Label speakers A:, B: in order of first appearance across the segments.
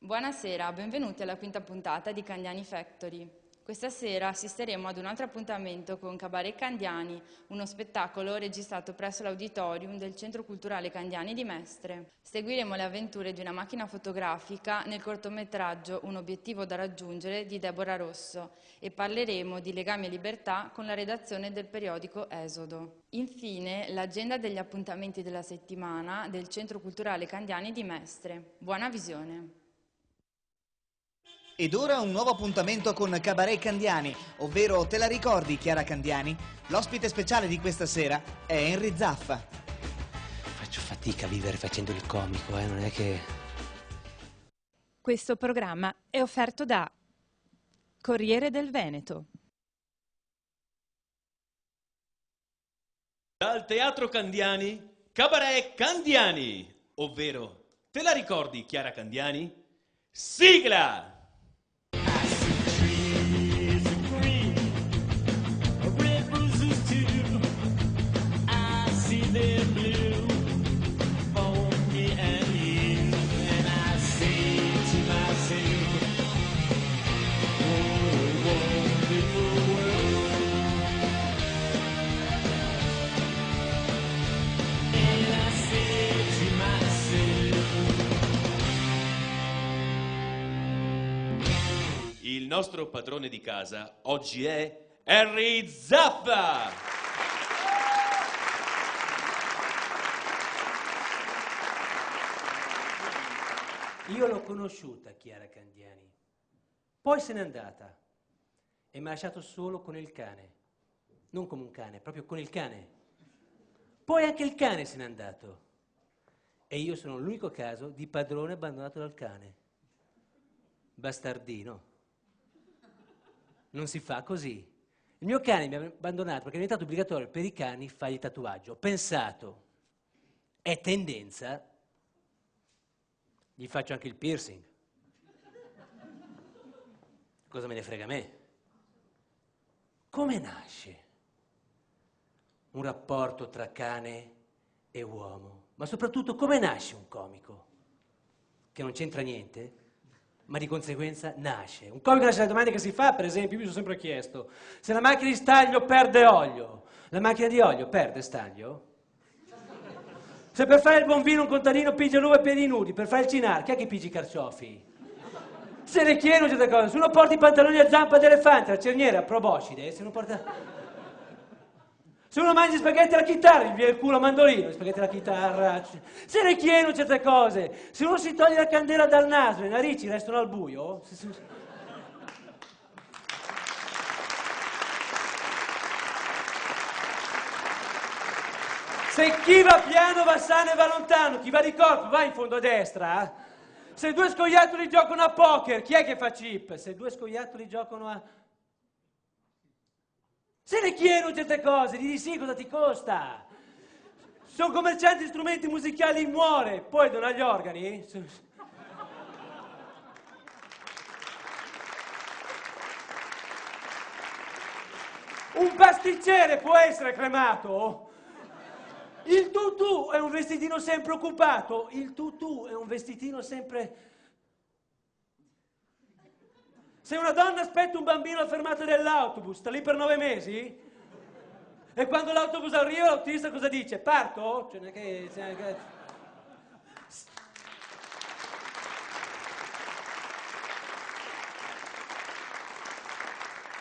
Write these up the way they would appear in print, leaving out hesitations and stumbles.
A: Buonasera, benvenuti alla quinta puntata di Candiani Factory. Questa sera assisteremo ad un altro appuntamento con Cabaret Candiani, uno spettacolo registrato presso l'auditorium del Centro Culturale Candiani di Mestre. Seguiremo le avventure di una macchina fotografica nel cortometraggio Un obiettivo da raggiungere di Deborah Rosso e parleremo di legami e libertà con la redazione del periodico Esodo. Infine, l'agenda degli appuntamenti della settimana del Centro Culturale Candiani di Mestre. Buona visione!
B: Ed ora un nuovo appuntamento con Cabaret Candiani, ovvero Te la ricordi Chiara Candiani? L'ospite speciale di questa sera è Henry Zaffa.
C: Faccio fatica a vivere facendo il comico, non è che...
D: Questo programma è offerto da Corriere del Veneto.
E: Dal Teatro Candiani, Cabaret Candiani, ovvero Te la ricordi Chiara Candiani? Sigla! Il nostro padrone di casa oggi è Henry Zaffa!
C: Io l'ho conosciuta, Chiara Candiani. Poi se n'è andata e mi ha lasciato solo con il cane. Non come un cane, proprio con il cane. Poi anche il cane se n'è andato. E io sono l'unico caso di padrone abbandonato dal cane. Bastardino. Non si fa così. Il mio cane mi ha abbandonato perché è diventato obbligatorio per i cani fargli il tatuaggio. Ho pensato, è tendenza, gli faccio anche il piercing. Cosa me ne frega a me? Come nasce un rapporto tra cane e uomo? Ma soprattutto come nasce un comico? Che non c'entra niente? Ma di conseguenza nasce. Un comico nasce dalle domande che si fa, per esempio, io mi sono sempre chiesto, se la macchina di staglio perde olio, la macchina di olio perde staglio? Se per fare il buon vino un contadino pigia l'uva a piedi nudi, per fare il cinar, chi è che pigia i carciofi? Se ne chiedono certe cose, se uno porta i pantaloni a zampa d'elefante, la cerniera, proboscide, se uno porta... Se uno mangia spaghetti alla chitarra, gli viene il culo a mandolino, spaghetti alla chitarra. Se ne chiedono certe cose. Se uno si toglie la candela dal naso, le narici restano al buio. Se chi va piano va sano e va lontano, chi va di corpo va in fondo a destra. Se due scoiattoli giocano a poker, chi è che fa chip? Se due scoiattoli giocano a... Se ne chiedono certe cose, di sì cosa ti costa? Se un commerciante di strumenti musicali muore, poi dona gli organi? Un pasticcere può essere cremato? Il tutù è un vestitino sempre occupato? Il tutù è un vestitino sempre... Se una donna aspetta un bambino alla fermata dell'autobus, sta lì per 9 mesi? E quando l'autobus arriva, l'autista cosa dice? Parto? Cioè, non è che...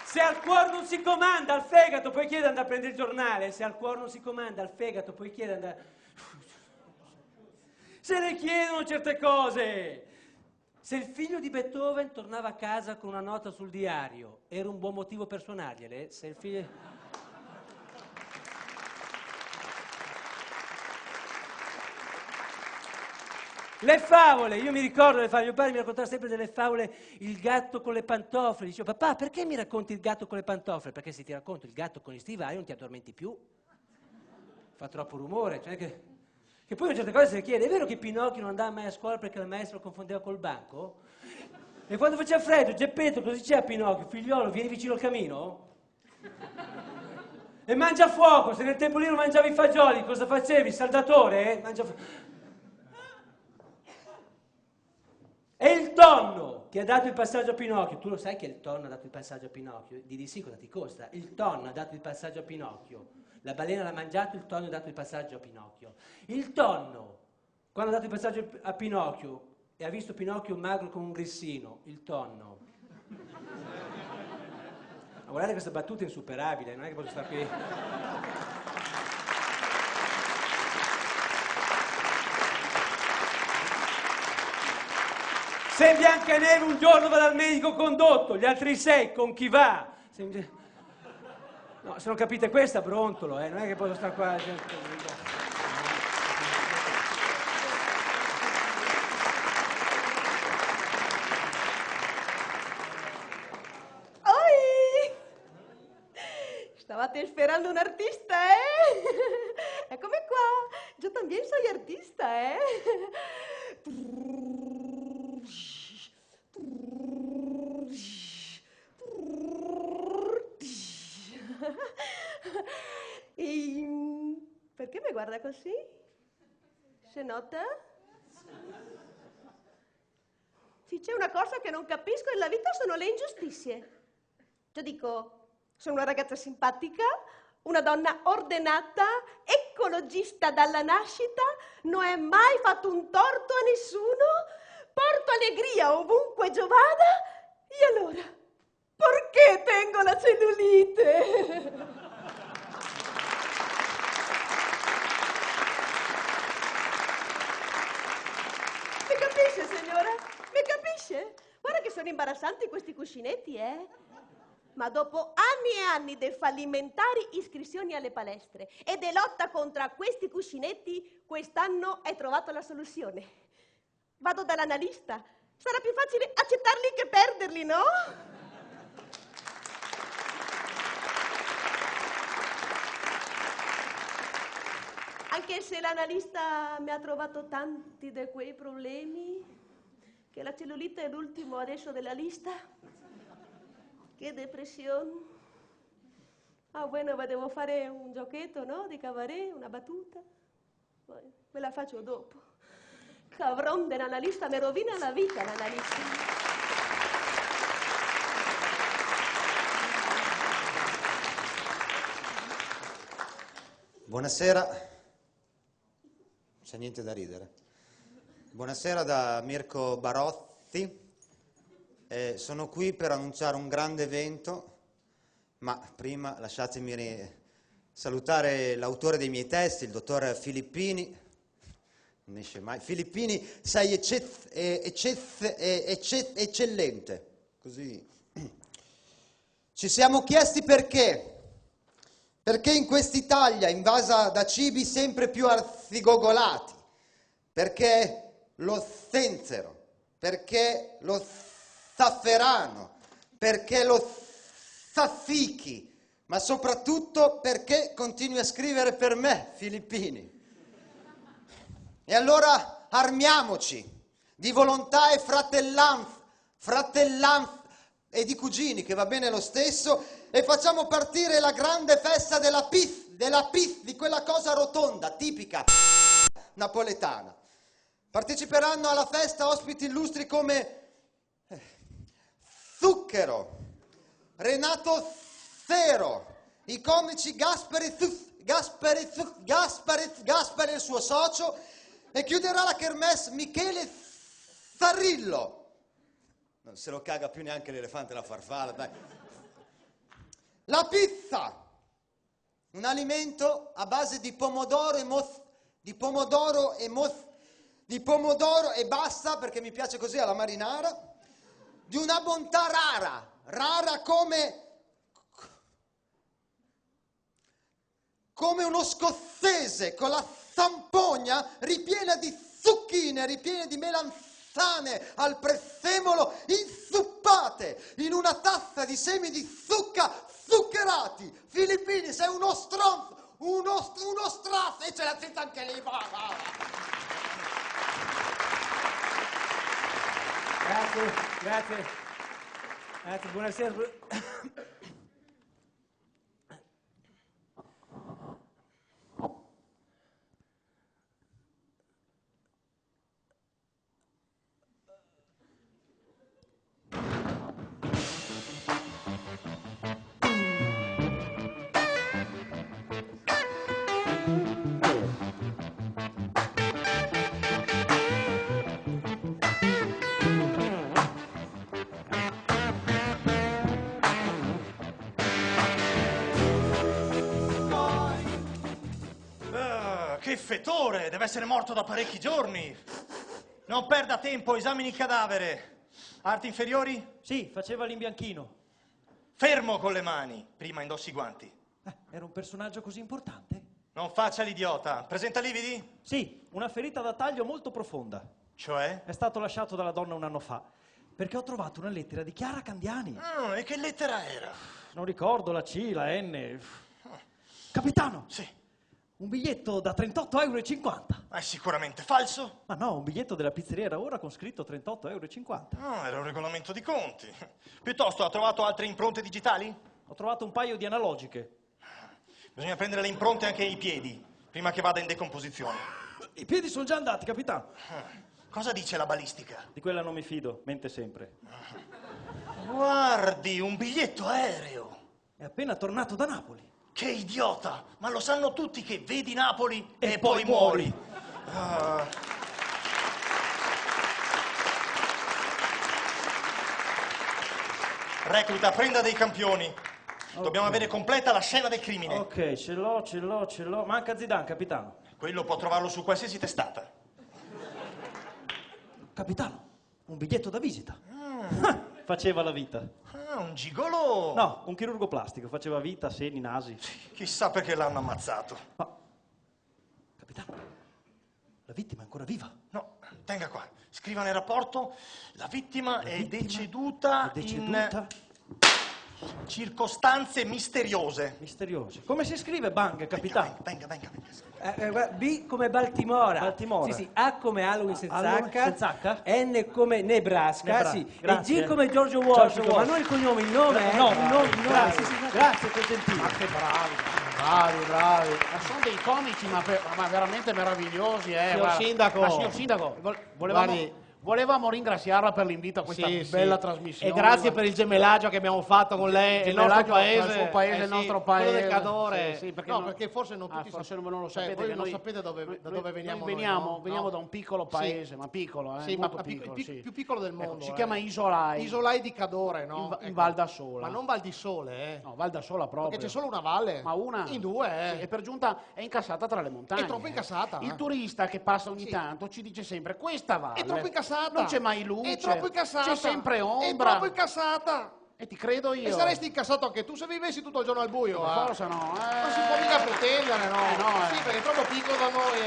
C: Se al cuore non si comanda, al fegato poi chiede di andare a prendere il giornale. Se al cuore non si comanda, al fegato poi chiede di andare... Se ne chiedono certe cose. Se il figlio di Beethoven tornava a casa con una nota sul diario, era un buon motivo per suonargliele? Se il figlio... Le favole, io mi ricordo le favole, mio padre mi raccontava sempre delle favole, il gatto con le pantofle. Dicevo, papà, perché mi racconti il gatto con le pantofle? Perché se ti racconto il gatto con gli stivali non ti addormenti più. Fa troppo rumore, cioè che poi certe cose si le chiede, è vero che Pinocchio non andava mai a scuola perché il maestro lo confondeva col banco? E quando faceva freddo, Geppetto, cosa diceva a Pinocchio? Figliolo, vieni vicino al camino? E mangia a fuoco, se nel tempo lì non mangiavi i fagioli, cosa facevi? Saldatore? E il tonno che ha dato il passaggio a Pinocchio. Tu lo sai che il tonno ha dato il passaggio a Pinocchio? Di sì, cosa ti costa? Il tonno ha dato il passaggio a Pinocchio. La balena l'ha mangiato, il tonno ha dato il passaggio a Pinocchio. Il tonno, quando ha dato il passaggio a Pinocchio e ha visto Pinocchio magro come un grissino, il tonno. Ma guardate, questa battuta è insuperabile, non è che posso stare qui. Se Biancaneve un giorno va dal medico condotto, gli altri 6 con chi va? No, se non capite questa, brontolo, non è che posso stare qua.
F: Oi! Stavate sperando un artista, eh? Eccomi qua. Yo también soy artista, eh? Perché mi guarda così? Se nota? Sì, c'è una cosa che non capisco nella vita, sono le ingiustizie. Cioè dico, sono una ragazza simpatica, una donna ordinata, ecologista dalla nascita, non ho mai fatto un torto a nessuno, porto allegria ovunque io vada, e allora, perché tengo la cellulite? Mi capisce, signora? Mi capisce? Guarda che sono imbarazzanti questi cuscinetti, eh? Ma dopo anni e anni di fallimentari iscrizioni alle palestre e di lotta contro questi cuscinetti, quest'anno hai trovato la soluzione. Vado dall'analista. Sarà più facile accettarli che perderli, no? Anche se l'analista mi ha trovato tanti di quei problemi, che la cellulite è l'ultimo adesso della lista. Che depressione. Ah, bueno, devo fare un giochetto, no? Di cabaret, una battuta. Poi me la faccio dopo. Cabron dell'analista, mi rovina la vita l'analista.
G: Buonasera. Non c'è niente da ridere. Buonasera da Mirko Barozzi. Sono qui per annunciare un grande evento, ma prima lasciatemi salutare l'autore dei miei testi, il dottor Filippini. Non esce mai. Filippini, sei eccellente. Così. Ci siamo chiesti perché. Perché in quest'Italia invasa da cibi sempre più arzigogolati, perché lo zenzero, perché lo zafferano, perché lo tzatziki, ma soprattutto perché continui a scrivere per me, Filippini. E allora armiamoci di volontà e fratellanza e di cugini, che va bene lo stesso, e facciamo partire la grande festa della pizza, di quella cosa rotonda, tipica napoletana. Parteciperanno alla festa ospiti illustri come Zucchero, Renato Zero, i comici Gasperi e il suo socio, e chiuderà la kermesse Michele Zarrillo. Non se lo caga più neanche l'elefante e la farfalla, dai. La pizza, un alimento a base di pomodoro e basta, perché mi piace così alla marinara, di una bontà rara come uno scozzese con la zampogna ripiena di zucchine, ripiene di melanzane al prezzemolo inzuppate in una tazza di semi di zucca zuccherati. Filippini, sei uno stronzo, uno strazzo, e ce l'ha zitta anche lì.
C: Grazie, buonasera.
H: fetore, deve essere morto da parecchi giorni. Non perda tempo, esamini il cadavere. Arti inferiori?
I: Sì, faceva l'imbianchino.
H: Fermo con le mani, prima indossi i guanti.
I: Era un personaggio così importante?
H: Non faccia l'idiota. Presenta lividi?
I: Sì, una ferita da taglio molto profonda.
H: Cioè?
I: È stato lasciato dalla donna un anno fa, perché ho trovato una lettera di Chiara Candiani.
H: E che lettera era?
I: Non ricordo la C, la N. Capitano!
H: Sì.
I: Un biglietto da 38,50 euro.
H: Ma è sicuramente falso?
I: Ma no, un biglietto della pizzeria era ora con scritto 38,50 euro.
H: Era un regolamento di conti. Piuttosto, ha trovato altre impronte digitali?
I: Ho trovato un paio di analogiche.
H: Bisogna prendere le impronte anche ai piedi, prima che vada in decomposizione.
I: I piedi sono già andati, capitano.
H: Cosa dice la balistica?
I: Di quella non mi fido, mente sempre.
H: Guardi, un biglietto aereo.
I: È appena tornato da Napoli.
H: Che idiota! Ma lo sanno tutti che vedi Napoli e poi muori. Recluta, prenda dei campioni. Dobbiamo avere completa la scena del crimine.
I: Ok, ce l'ho. Manca Zidane, capitano.
H: Quello può trovarlo su qualsiasi testata.
I: Capitano, un biglietto da visita. Faceva la vita.
H: Un gigolò.
I: No, un chirurgo plastico. Faceva vita, seni, nasi.
H: Chissà perché l'hanno ammazzato.
I: Ma, capitano, la vittima è ancora viva?
H: No, tenga qua. Scriva nel rapporto, la vittima è deceduta in circostanze misteriose.
I: Misteriose. Come si scrive Bang, capitano?
H: Venga.
C: B come Baltimora.
I: Baltimora.
C: Sì, A come Halloween senza
I: Halloween
C: H.
I: senza H.
C: N come Nebraska. Sì. E
I: Grazie.
C: G come Giorgio Washington. Ma non il cognome, il nome.
I: No,
C: Grazie.
I: Grazie, che gentile.
J: Ma che bravi. Ma sono dei comici, ma veramente meravigliosi,
K: Signor Sindaco.
J: Ma signor Sindaco, volevamo ringraziarla per l'invito a questa bella trasmissione.
K: E grazie per il gemellaggio che abbiamo fatto con lei, il nostro paese.
J: Il suo paese, il nostro paese.
K: Quello del Cadore.
J: Sì,
K: perché forse non tutti
J: forse non lo
K: cioè,
J: sapete.
K: voi
J: che
K: non sapete da dove veniamo.
J: Noi veniamo da un piccolo paese, ma piccolo,
K: sì,
J: molto
K: ma
J: piccolo.
K: più piccolo del mondo.
J: Si chiama Isolai.
K: Isolai di Cadore, no?
J: In Val d'Assola.
K: Ma non Val di Sole,
J: No, Val d'Assola proprio.
K: Perché c'è solo una valle.
J: Ma una?
K: In due,
J: Sì, e per giunta è incassata tra le montagne.
K: È troppo incassata.
J: Il turista che passa ogni tanto ci dice sempre questa valle.
K: È troppo incassata.
J: Non c'è mai luce.
K: È troppo incassata.
J: C'è sempre ombra.
K: È troppo incassata.
J: E ti credo io.
K: E saresti incassato anche tu se vivessi tutto il giorno al buio.
J: Forse no.
K: Non si può mica pretendere, no? Sì, perché è troppo piccolo da noi.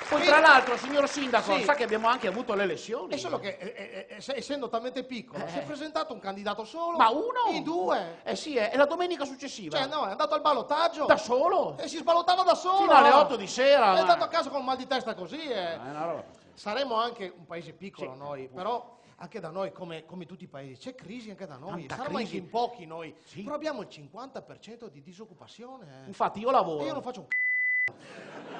J: Poi tra l'altro, signor Sindaco,
K: Sì.
J: sa che abbiamo anche avuto le elezioni.
K: È solo che, essendo talmente piccolo, si è presentato un candidato solo.
J: Ma uno?
K: In due.
J: Eh sì, è la domenica successiva.
K: Cioè, no, è andato al ballottaggio.
J: Da solo?
K: E si sballottava da solo.
J: Fino alle 8 di sera.
K: È andato a casa con mal di testa così.
J: È una roba.
K: Saremo anche un paese piccolo noi, però anche da noi, come tutti i paesi, c'è crisi anche da noi.
J: Tanta
K: Saremo
J: crisi.
K: anche in pochi noi,
J: Sì.
K: però abbiamo il 50% di disoccupazione.
J: Infatti io lavoro.
K: E io non faccio un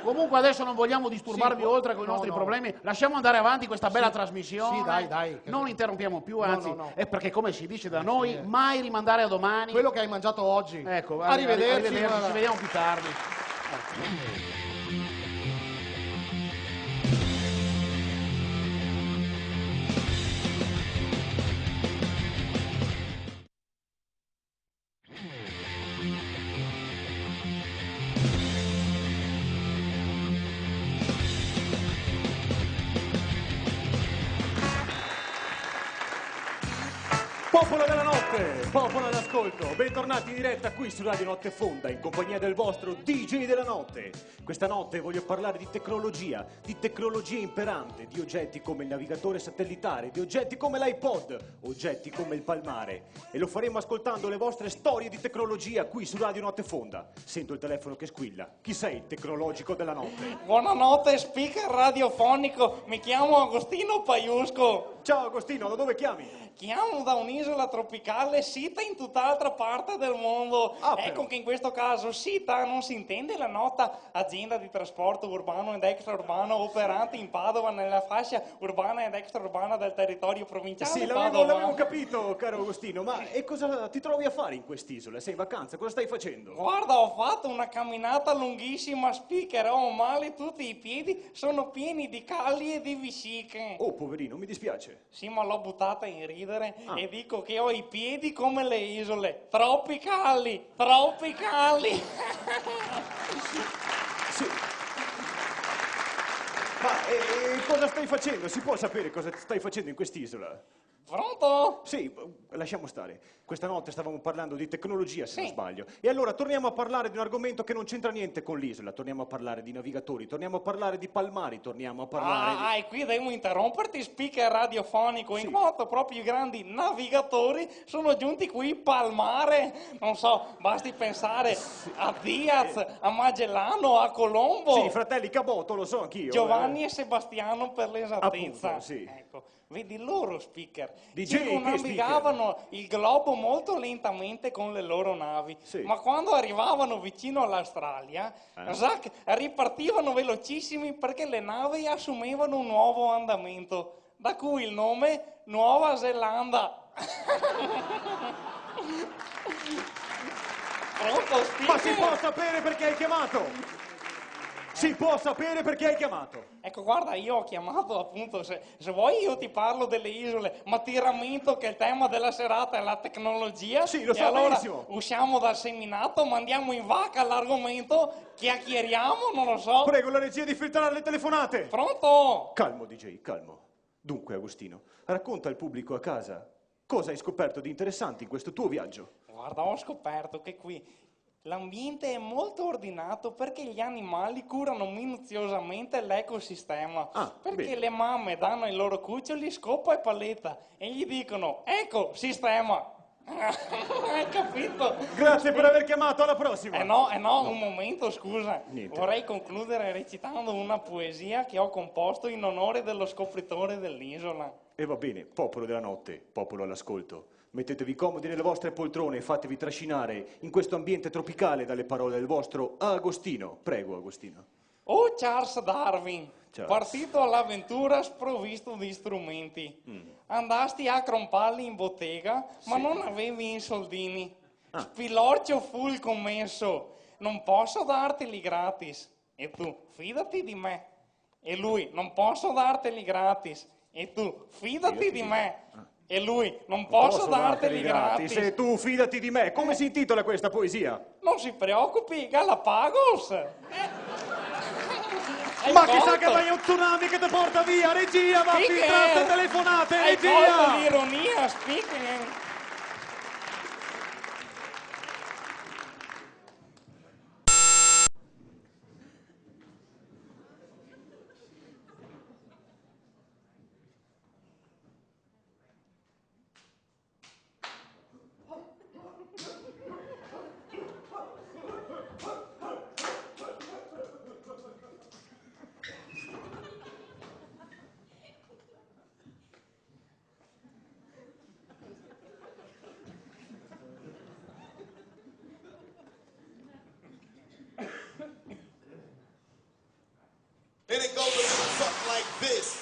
J: Comunque adesso non vogliamo disturbarvi
K: Sì,
J: oltre con i
K: no,
J: nostri
K: no.
J: problemi. Lasciamo andare avanti questa bella trasmissione.
K: Sì, dai.
J: Non interrompiamo più, anzi,
K: no.
J: è perché come si dice da noi, mai rimandare a domani.
K: quello che hai mangiato oggi.
J: Ecco,
K: arrivederci.
J: ci vediamo più tardi.
L: Popolo della notte, popolo d'ascolto, bentornati in diretta qui su Radio Notte Fonda in compagnia del vostro DJ della notte. Questa notte voglio parlare di tecnologia imperante, di oggetti come il navigatore satellitare, di oggetti come l'iPod, oggetti come il palmare. E lo faremo ascoltando le vostre storie di tecnologia qui su Radio Notte Fonda. Sento il telefono che squilla. Chi sei il tecnologico della notte?
M: Buonanotte, speaker radiofonico. Mi chiamo Agostino Paiusco.
L: Ciao Agostino, da dove chiami?
M: Chiamo da un'isola tropicale sita in tutt'altra parte del mondo. Ecco che in questo caso sita non si intende la nota azienda di trasporto urbano ed extraurbano operante in Padova nella fascia urbana ed extraurbana del territorio provinciale
L: Sì,
M: di Padova.
L: l'avevo capito, caro Agostino, ma e cosa ti trovi a fare in quest'isola? Sei in vacanza? Cosa stai facendo?
M: Guarda, ho fatto una camminata lunghissima, speaker, ho male, tutti i piedi sono pieni di calli e di vesciche.
L: Oh, poverino, mi dispiace.
M: Sì, ma l'ho buttata in ridere e dico che ho i piedi come le isole, troppi calli, troppi calli.
L: Sì. Ma cosa stai facendo? Si può sapere cosa stai facendo in quest'isola?
M: Pronto?
L: Sì, lasciamo stare. Questa notte stavamo parlando di tecnologia, se
M: Sì.
L: non sbaglio. E allora torniamo a parlare di un argomento che non c'entra niente con l'isola. Torniamo a parlare di navigatori, torniamo a parlare di palmari, torniamo a parlare
M: E qui devo interromperti, speaker radiofonico, in quanto proprio i grandi navigatori sono giunti qui palmare. Non so, basti pensare a Diaz, a Magellano, a Colombo.
L: Sì, fratelli Caboto, lo so anch'io.
M: Giovanni e Sebastiano per l'esattezza.
L: Appunto, sì.
M: Ecco, vedi loro speaker.
L: DJ,
M: Circumnavigavano il globo molto lentamente con le loro navi, ma quando arrivavano vicino all'Australia, zac, ripartivano velocissimi perché le navi assumevano un nuovo andamento, da cui il nome Nuova Zelanda. Pronto, speaker?
L: Ma si può sapere perché hai chiamato? Si può sapere perché hai chiamato?
M: Ecco, guarda, io ho chiamato appunto, se vuoi io ti parlo delle isole, ma ti rammento che il tema della serata è la tecnologia.
L: Sì, lo so
M: e allora
L: benissimo.
M: usciamo dal seminato, mandiamo in vacca l'argomento, chiacchieriamo, non lo so.
L: Prego la regia di filtrare le telefonate.
M: Pronto?
L: Calmo, DJ, calmo. Dunque, Agostino, racconta al pubblico a casa cosa hai scoperto di interessante in questo tuo viaggio.
M: Guarda, ho scoperto che qui l'ambiente è molto ordinato perché gli animali curano minuziosamente l'ecosistema. Perché
L: bene.
M: le mamme danno ai loro cuccioli scopa e paletta e gli dicono, ecco, sistema. Hai capito?
L: Grazie per aver chiamato, alla prossima.
M: No, un momento, scusa.
L: Niente.
M: Vorrei concludere recitando una poesia che ho composto in onore dello scopritore dell'isola.
L: E va bene, popolo della notte, popolo all'ascolto. Mettetevi comodi nelle vostre poltrone e fatevi trascinare in questo ambiente tropicale dalle parole del vostro Agostino. Prego, Agostino.
M: Oh Charles Darwin,
L: Charles.
M: partito all'avventura sprovvisto di strumenti. Andasti a crompalli in bottega, ma non avevi i soldini. Spilorcio fu il commesso, non posso darteli gratis. E tu, fidati di me. E lui, non posso darteli gratis. E tu, fidati di me. E lui, non posso darteli gratis.
L: E tu, fidati di me. Come si intitola questa poesia?
M: Non si preoccupi, Galapagos.
L: Ma chissà che vai a un tsunami che ti porta via, regia, ma filtrate telefonate,
M: Hai
L: regia!
M: colto l'ironia, speaking.
N: And it goes a little something like this.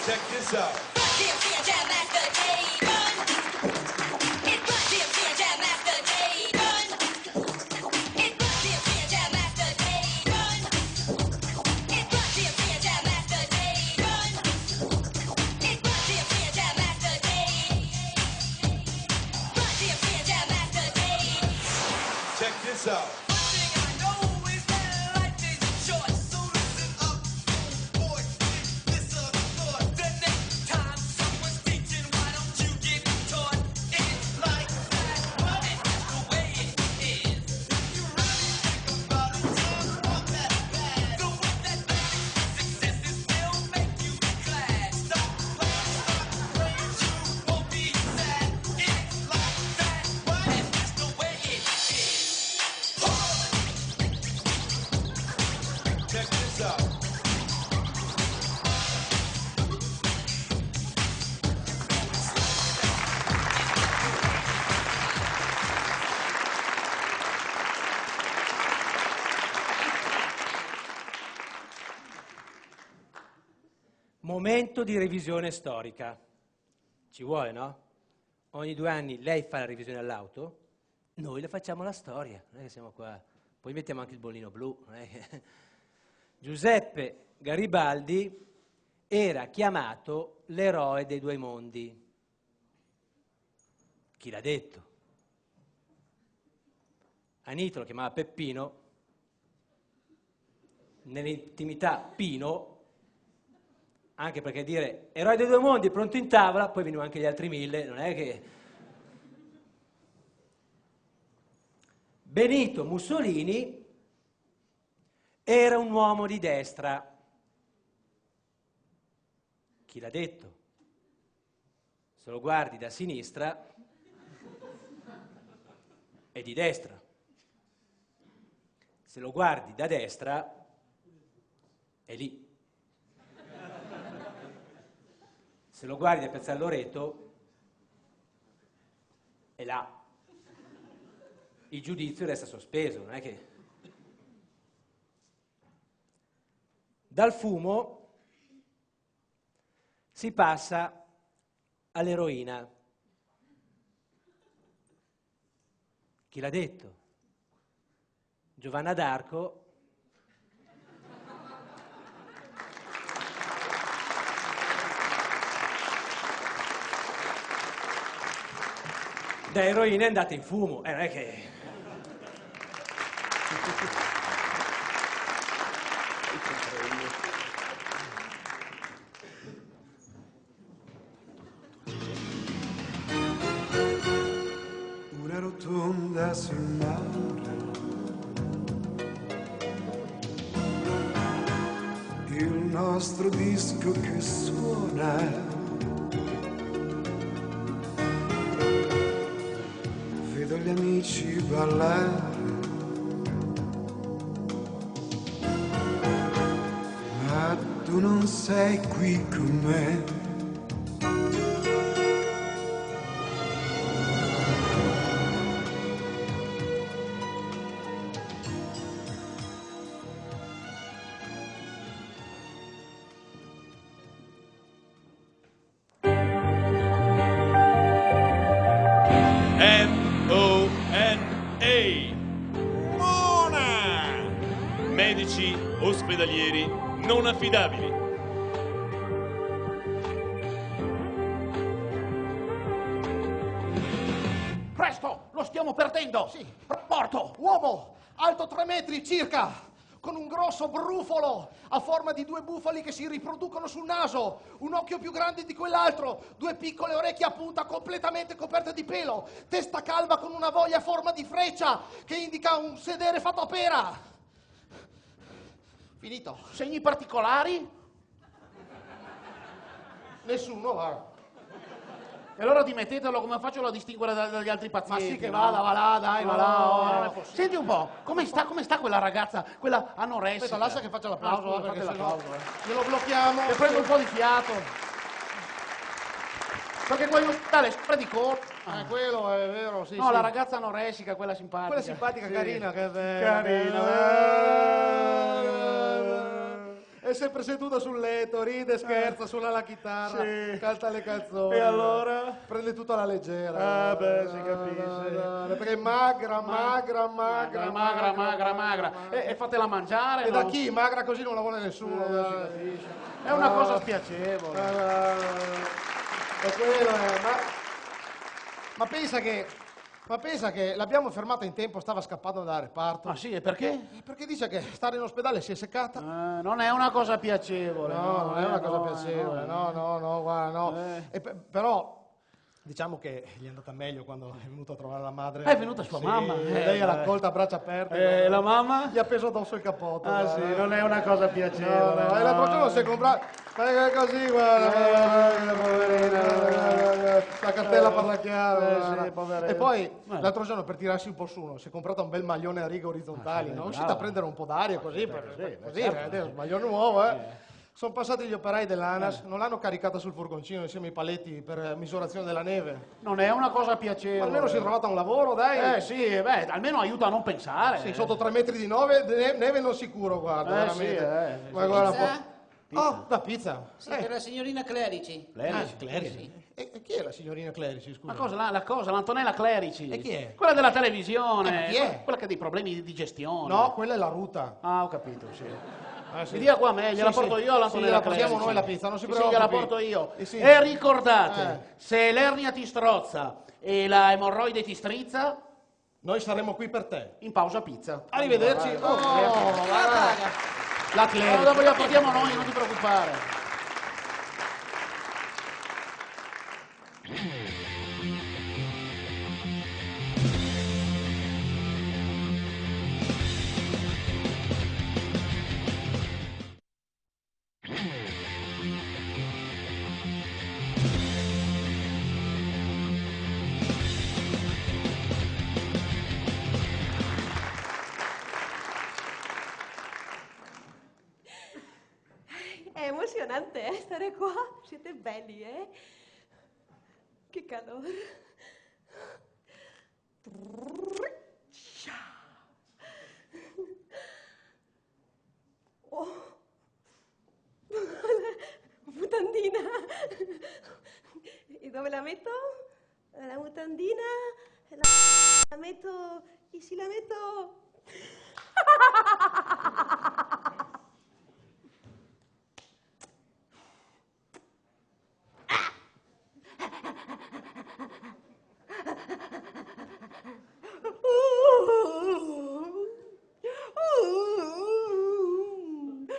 N: Check this out. Check this out.
C: Momento di revisione storica. Ci vuole, no? Ogni 2 anni lei fa la revisione all'auto, noi le facciamo la storia. Non è che siamo qua. Poi mettiamo anche il bollino blu. Non è che... Giuseppe Garibaldi era chiamato l'eroe dei 2 mondi. Chi l'ha detto? Anito lo chiamava Peppino, nell'intimità Pino, anche perché dire eroe dei 2 mondi, pronto in tavola, poi venivano anche gli altri 1000, non è che... Benito Mussolini era un uomo di destra. Chi l'ha detto? Se lo guardi da sinistra è di destra. Se lo guardi da destra è lì. Se lo guardi da Piazzale Loreto è là. Il giudizio resta sospeso, non è che... Dal fumo si passa all'eroina. Chi l'ha detto? Giovanna d'Arco. Da eroina è andata in fumo, non è che...
O: Una rotonda sul mare, il nostro disco che suona, vedo gli amici ballare, ma tu non sei qui con me.
E: Mona! Medici ospedalieri non affidabili.
K: Presto, lo stiamo perdendo! Sì. Rapporto! Uomo, alto 3 metri circa, con un grosso brufolo a forma di 2 bufali che si riproducono sul naso, un occhio più grande di quell'altro, 2 piccole orecchie a punta completamente coperte di pelo, testa calva con una voglia a forma di freccia che indica un sedere fatto a pera. Finito. Segni particolari? Nessuno, va.
J: E allora dimettetelo, come faccio a distinguere dagli altri pazienti?
K: Ma sì che va là, dai, va là.
J: Senti un po', come sta quella ragazza, quella anoressica?
K: Aspetta, lascia che faccia l'applauso,
J: Ah,
K: perché
J: fate
K: sennò
J: l'applauso,
K: glielo blocchiamo.
J: Che prendo un po' di fiato. Perché qua in ospedale sempre di corpo.
K: Quello è vero, sì.
J: No,
K: sì.
J: la ragazza anoressica, quella simpatica.
K: Quella simpatica,
J: Sì.
K: carina, che è
J: Carina.
K: È sempre seduta sul letto, ride, scherza, suona la chitarra,
J: Sì.
K: canta le canzoni.
J: E allora?
K: Prende tutto alla leggera.
J: Ah, beh, si capisce.
K: Perché è magra.
J: E fatela mangiare.
K: E da
J: no?
K: chi? Magra così non la vuole nessuno.
J: Si capisce. È una cosa spiacevole.
K: E quello è... Ma pensa che l'abbiamo fermata in tempo, stava scappando dal reparto.
J: Ah sì, e perché?
K: Perché dice che stare in ospedale si è seccata.
J: Non è una cosa piacevole.
K: No, non è una cosa piacevole, no, guarda, no. Però diciamo che gli è andata meglio quando è venuto a trovare la madre.
J: È venuta sua
K: Sì,
J: mamma?
K: Lei l'ha accolta a braccia aperte.
J: E la mamma?
K: Gli ha preso addosso il cappotto.
J: Ah sì, non è una cosa piacevole.
K: No. E l'altro giorno si è comprato. Così, guarda. Poverina. La cartella parla chiaro.
J: Sì, poverina.
K: E poi l'altro giorno per tirarsi un po' su, si è comprato un bel maglione a righe orizzontali, no? È uscita a prendere un po' d'aria così, così, un maglione nuovo, Sono passati gli operai dell'ANAS, non l'hanno caricata sul furgoncino insieme ai paletti per misurazione della neve.
J: Non è una cosa piacevole.
K: Almeno si è trovata un lavoro, dai.
J: Sì, almeno aiuta a non pensare.
K: Sì, sotto 3 metri di neve non sicuro, guarda, veramente.
J: Sì,
K: Ma guarda un po'. Oh, la pizza.
J: Sì, per la signorina Clerici.
K: Clerici. E chi è la signorina Clerici, scusa?
J: Ma cosa, l'Antonella Clerici.
K: E chi è?
J: Quella della televisione.
K: Ma chi è?
J: Quella che ha dei problemi di digestione.
K: No, quella è la ruta.
J: Ah, ho capito, sì.
K: Sì.
J: Mi dia qua a me, gliela
K: Sì,
J: porto
K: sì.
J: io all'Antonella
K: Sì, la
J: Clerici.
K: portiamo noi la pizza, non si
J: Sì,
K: preoccupi.
J: gliela porto io.
K: Sì.
J: E ricordate, se l'ernia ti strozza e la emorroide ti strizza,
K: noi saremo qui per te.
J: In pausa pizza.
K: Arrivederci. La Clerici.
J: Allora, dopo la portiamo noi, non ti preoccupare.
F: È emozionante, stare qua. Siete belli, Che calore. Oh. Mutandina. E dove la metto? La mutandina. La metto. E se la metto.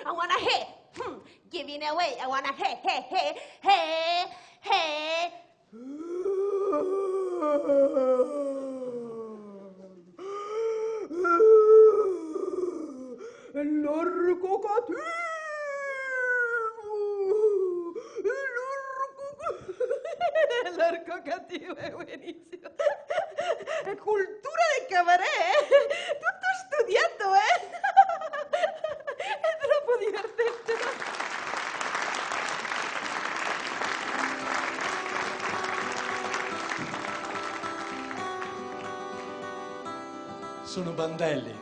F: I wanna hey, giving away. I wanna hey, hey, hey, hey, hey. L'orco cattivo. L'orco cattivo è buonissimo. È cultura del cabaret. Tutto studiato, È troppo divertente.
P: Sono Bandelli,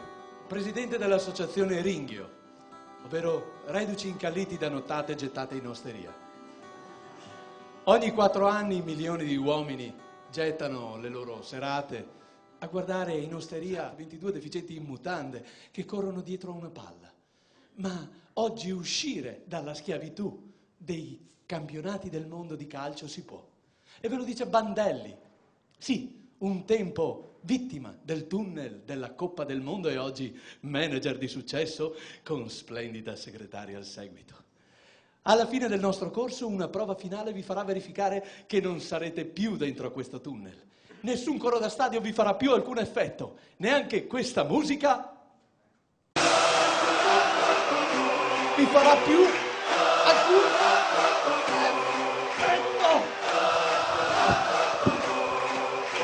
P: presidente dell'associazione Ringhio, ovvero reduci incalliti da nottate gettate in osteria. Ogni 4 anni milioni di uomini gettano le loro serate a guardare in osteria 22 deficienti in mutande che corrono dietro a una palla. Ma oggi uscire dalla schiavitù dei campionati del mondo di calcio si può. E ve lo dice Bandelli. Sì, un tempo vittima del tunnel della Coppa del Mondo e oggi manager di successo con splendida segretaria al seguito. Alla fine del nostro corso una prova finale vi farà verificare che non sarete più dentro a questo tunnel. Nessun coro da stadio vi farà più alcun effetto, neanche questa musica vi farà più alcun effetto.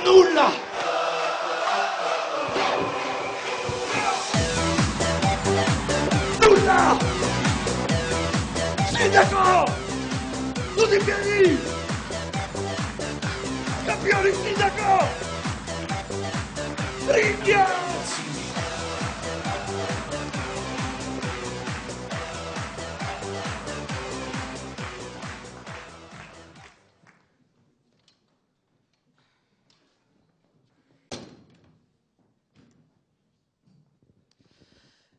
P: Nulla! Nulla! Sindaco! Tutti in piedi! Campioni, sindaco! Ringhio!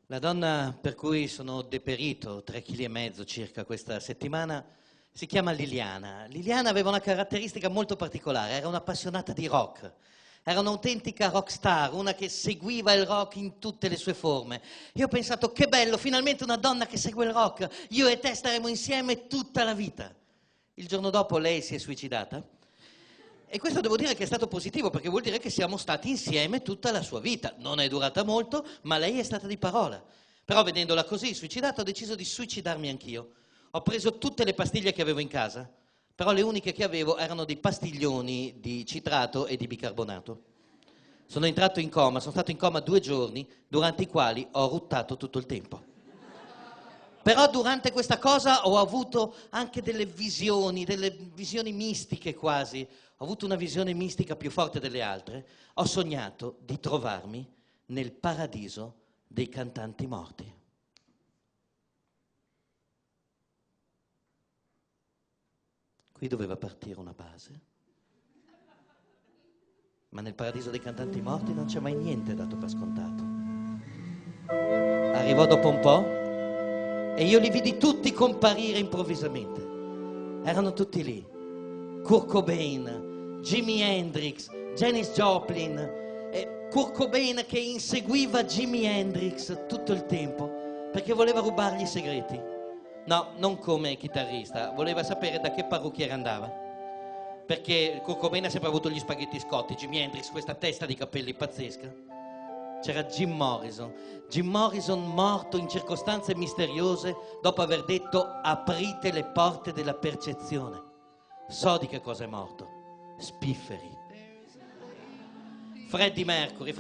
Q: La donna per cui sono deperito 3,5 kg circa questa settimana si chiama Liliana. Liliana aveva una caratteristica molto particolare, era un'appassionata di rock. Era un'autentica rock star, una che seguiva il rock in tutte le sue forme. Io ho pensato, che bello, finalmente una donna che segue il rock. Io e te staremo insieme tutta la vita. Il giorno dopo lei si è suicidata. E questo devo dire che è stato positivo, perché vuol dire che siamo stati insieme tutta la sua vita. Non è durata molto, ma lei è stata di parola. Però vedendola così, suicidata, ho deciso di suicidarmi anch'io. Ho preso tutte le pastiglie che avevo in casa, però le uniche che avevo erano dei pastiglioni di citrato e di bicarbonato. Sono entrato in coma, sono stato in coma 2 giorni, durante i quali ho ruttato tutto il tempo. Però durante questa cosa ho avuto anche delle visioni mistiche quasi. Ho avuto una visione mistica più forte delle altre. Ho sognato di trovarmi nel paradiso dei cantanti morti. Qui doveva partire una base, ma nel paradiso dei cantanti morti non c'è mai niente dato per scontato. Arrivò dopo un po' e io li vidi tutti comparire improvvisamente. Erano tutti lì. Kurt Cobain, Jimi Hendrix, Janis Joplin, Kurt Cobain che inseguiva Jimi Hendrix tutto il tempo perché voleva rubargli i segreti. No, non come chitarrista, voleva sapere da che parrucchiere andava. Perché Kurt Cobain ha sempre avuto gli spaghetti scotti, Jimi Hendrix questa testa di capelli pazzesca. C'era Jim Morrison morto in circostanze misteriose dopo aver detto aprite le porte della percezione. So di che cosa è morto, spifferi. Freddie Mercury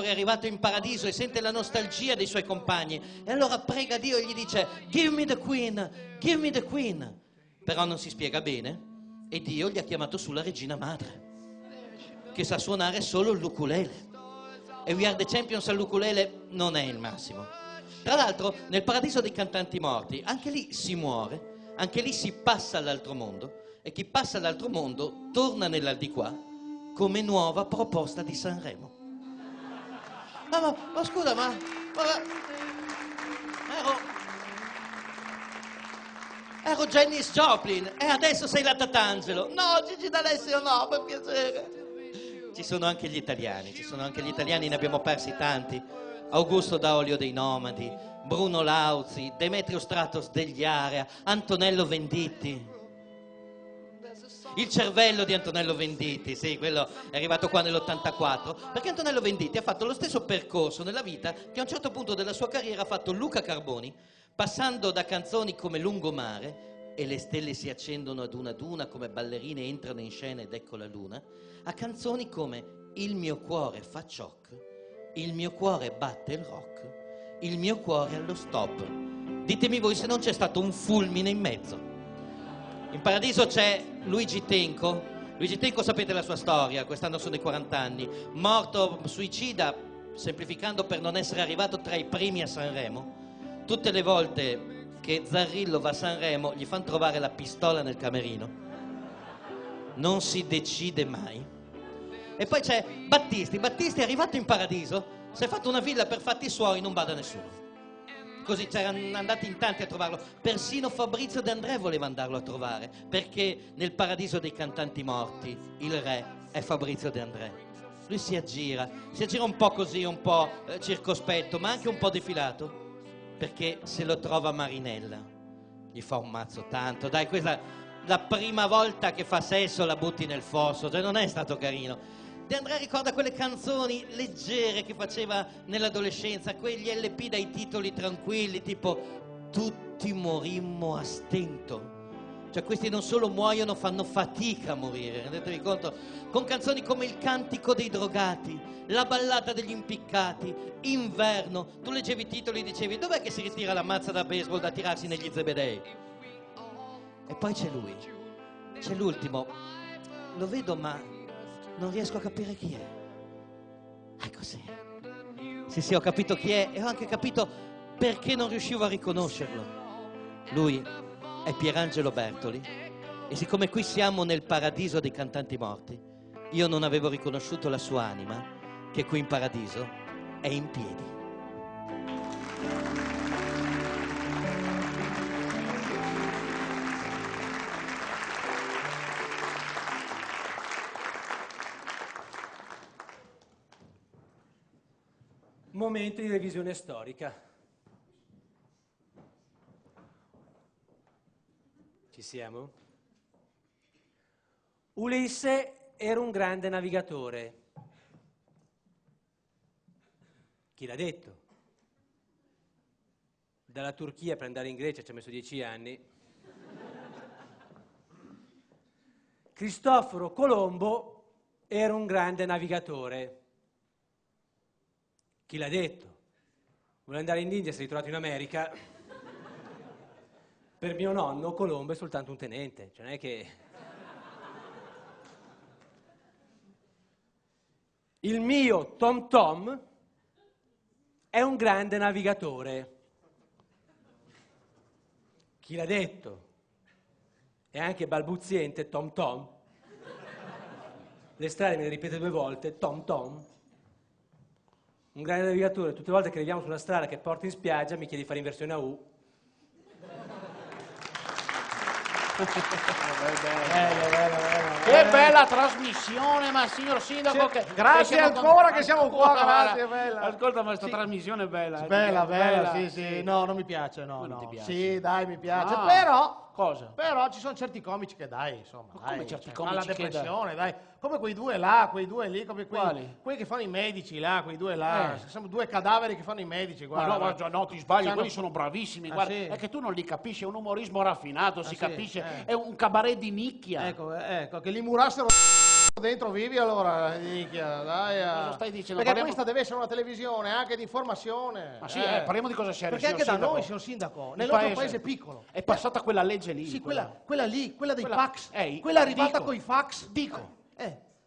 Q: è arrivato in paradiso e sente la nostalgia dei suoi compagni e allora prega Dio e gli dice give me the Queen, give me the Queen. Però non si spiega bene e Dio gli ha chiamato su la regina madre che sa suonare solo l'ukulele e We Are the Champions all'ukulele non è il massimo. Tra l'altro nel paradiso dei cantanti morti anche lì si muore, anche lì si passa all'altro mondo e chi passa all'altro mondo torna nell'aldilà come nuova proposta di Sanremo. Ma scusa, ma ero Janis Joplin e adesso sei la Tatangelo. No, Gigi D'Alessio no, per piacere. Ci sono anche gli italiani, ne abbiamo persi tanti. Augusto Daolio dei Nomadi, Bruno Lauzi, Demetrio Stratos degli Area, Antonello Venditti. Il cervello di Antonello Venditti, sì, quello è arrivato qua nell'84, perché Antonello Venditti ha fatto lo stesso percorso nella vita che a un certo punto della sua carriera ha fatto Luca Carboni, passando da canzoni come Lungomare e Le stelle si accendono ad una come ballerine entrano in scena ed ecco la luna, a canzoni come Il mio cuore fa choc, Il mio cuore batte il rock, Il mio cuore allo stop. Ditemi voi se non c'è stato un fulmine in mezzo. In paradiso c'è Luigi Tenco. Luigi Tenco sapete la sua storia, quest'anno sono i 40 anni, morto suicida, semplificando per non essere arrivato tra i primi a Sanremo. Tutte le volte che Zarrillo va a Sanremo gli fanno trovare la pistola nel camerino. Non si decide mai. E poi c'è Battisti è arrivato in paradiso, si è fatto una villa per fatti suoi, non bada nessuno. Così c'erano andati in tanti a trovarlo, persino Fabrizio De André voleva andarlo a trovare, perché nel paradiso dei cantanti morti il re è Fabrizio De André. Lui si aggira un po' così, un po' circospetto, ma anche un po' defilato, perché se lo trova Marinella gli fa un mazzo tanto, dai, questa la prima volta che fa sesso la butti nel fosso, cioè non è stato carino. De André ricorda quelle canzoni leggere che faceva nell'adolescenza, quegli LP dai titoli tranquilli, tipo Tutti morimmo a stento. Cioè questi non solo muoiono, fanno fatica a morire, rendetevi conto? Con canzoni come Il cantico dei drogati, La ballata degli impiccati, Inverno. Tu leggevi i titoli e dicevi dov'è che si ritira la mazza da baseball da tirarsi negli zebedei? E poi c'è lui, c'è l'ultimo, lo vedo ma non riesco a capire chi è. Ecco sì. Sì, ho capito chi è e ho anche capito perché non riuscivo a riconoscerlo. Lui è Pierangelo Bertoli e siccome qui siamo nel paradiso dei cantanti morti, io non avevo riconosciuto la sua anima, che qui in paradiso è in piedi.
C: Momento di revisione storica. Ci siamo? Ulisse era un grande navigatore. Chi l'ha detto? Dalla Turchia per andare in Grecia ci ha messo 10 anni. Cristoforo Colombo era un grande navigatore. Chi l'ha detto? Vuole andare in India, si è ritrovato in America. Per mio nonno Colombo è soltanto un tenente, cioè non è che... Il mio Tom Tom è un grande navigatore. Chi l'ha detto? e anche balbuziente tom tom. Le strade me le ripete 2 volte, tom tom. Un grande navigatore, tutte le volte che arriviamo su una strada che porta in spiaggia mi chiede di fare inversione a U.
J: Che bella trasmissione, ma signor Sindaco.
K: Grazie ancora che siamo qua, grazie, bella.
J: Ascolta, ma questa trasmissione è bella.
K: Bella, sì. No, non mi piace, no.
J: Non ti piace?
K: Sì, dai, mi piace.
J: Ah.
K: Però...
J: Cosa?
K: Però ci sono certi comici che dai, insomma.
J: Ma come
K: dai,
J: certi
K: cioè,
J: comici
K: la
J: che
K: depressione, dai. Come quei due là, quei due lì, come
J: Quali?
K: quei che fanno i medici là, quei due là. Siamo 2 cadaveri che fanno i medici, guarda.
J: Ma no, ti sbagli,
K: C'hanno-
J: quelli sono bravissimi. Guarda,
K: sì?
J: è che tu non li capisci, è un umorismo raffinato, si
K: sì,
J: capisce. È un cabaret di nicchia.
K: Ecco, che li murassero dentro vivi allora, minchia, dai.
J: Cosa stai dicendo?
K: Perché
J: Parliamo-
K: questa deve essere una televisione anche di informazione.
J: Ma sì, parliamo di cosa serio.
K: Perché anche da
J: signor
K: noi,
J: Sindaco.
K: signor Sindaco,
J: Il
K: nel nostro paese piccolo.
J: È passata quella legge lì.
K: Sì, quella lì, quella dei
J: Quella-
K: fax.
J: Ehi,
K: Quella è arrivata
J: dico.
K: coi fax.
J: Dico.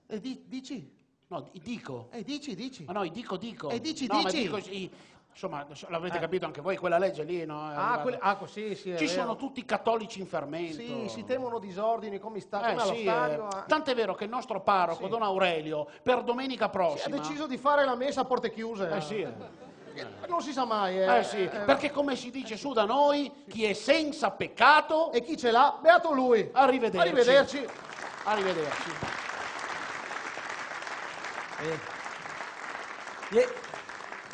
K: Dici?
J: No, dico.
K: Dici.
J: Ma no, dico.
K: Dici.
J: No, ma dico, sì. Insomma, l'avete capito anche voi, quella legge lì, no? È arrivata.
K: Sì, è
J: Ci
K: vero.
J: sono tutti i cattolici in fermento.
K: Sì, si temono disordini come come allo
J: sì,
K: stadio.
J: tant'è vero che il nostro parroco, Don Aurelio, per domenica
K: Ha
J: prossima...
K: deciso di fare la messa a porte chiuse.
J: sì.
K: Non si sa mai.
J: Sì, perché come si dice su da noi, chi è senza peccato...
K: E chi ce l'ha, beato lui.
J: Arrivederci.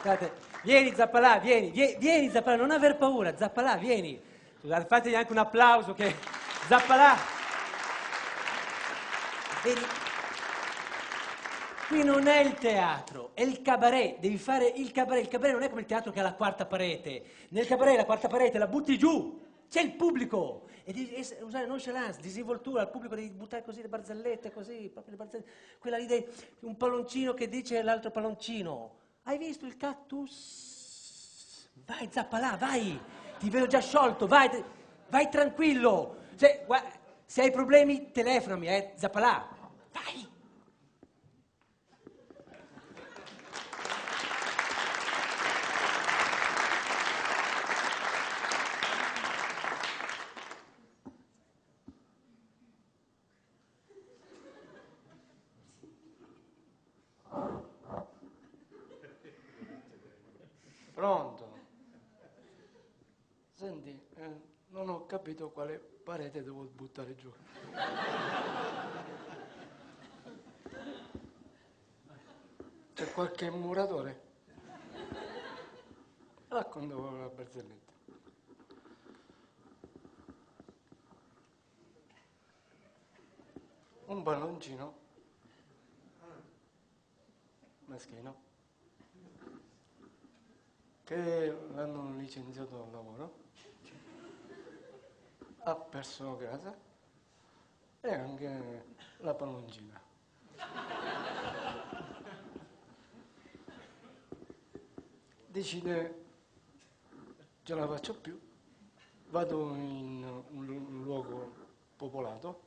C: Guardate, vieni Zappalà, vieni Zappalà, non aver paura, Zappalà, vieni. Scusate, fategli anche un applauso che... Zappalà! Vedi? Qui non è il teatro, è il cabaret, devi fare il cabaret. Il cabaret non è come il teatro che ha la quarta parete. Nel cabaret la quarta parete la butti giù, c'è il pubblico. E devi usare nonchalance, disinvoltura, al pubblico devi buttare così le barzellette, così, proprio le barzellette. Quella lì, un palloncino che dice l'altro palloncino. Hai visto il cactus? Vai Zappalà, vai! Ti vedo già sciolto, vai tranquillo. Cioè, guarda, se hai problemi telefonami, Zappalà. Vai!
R: Pronto? Senti, non ho capito quale parete devo buttare giù. C'è qualche muratore? Racconta la barzelletta. Un palloncino maschino che l'hanno licenziato dal lavoro, ha perso casa e anche la palloncina. Decide, ce la faccio più, vado in un luogo popolato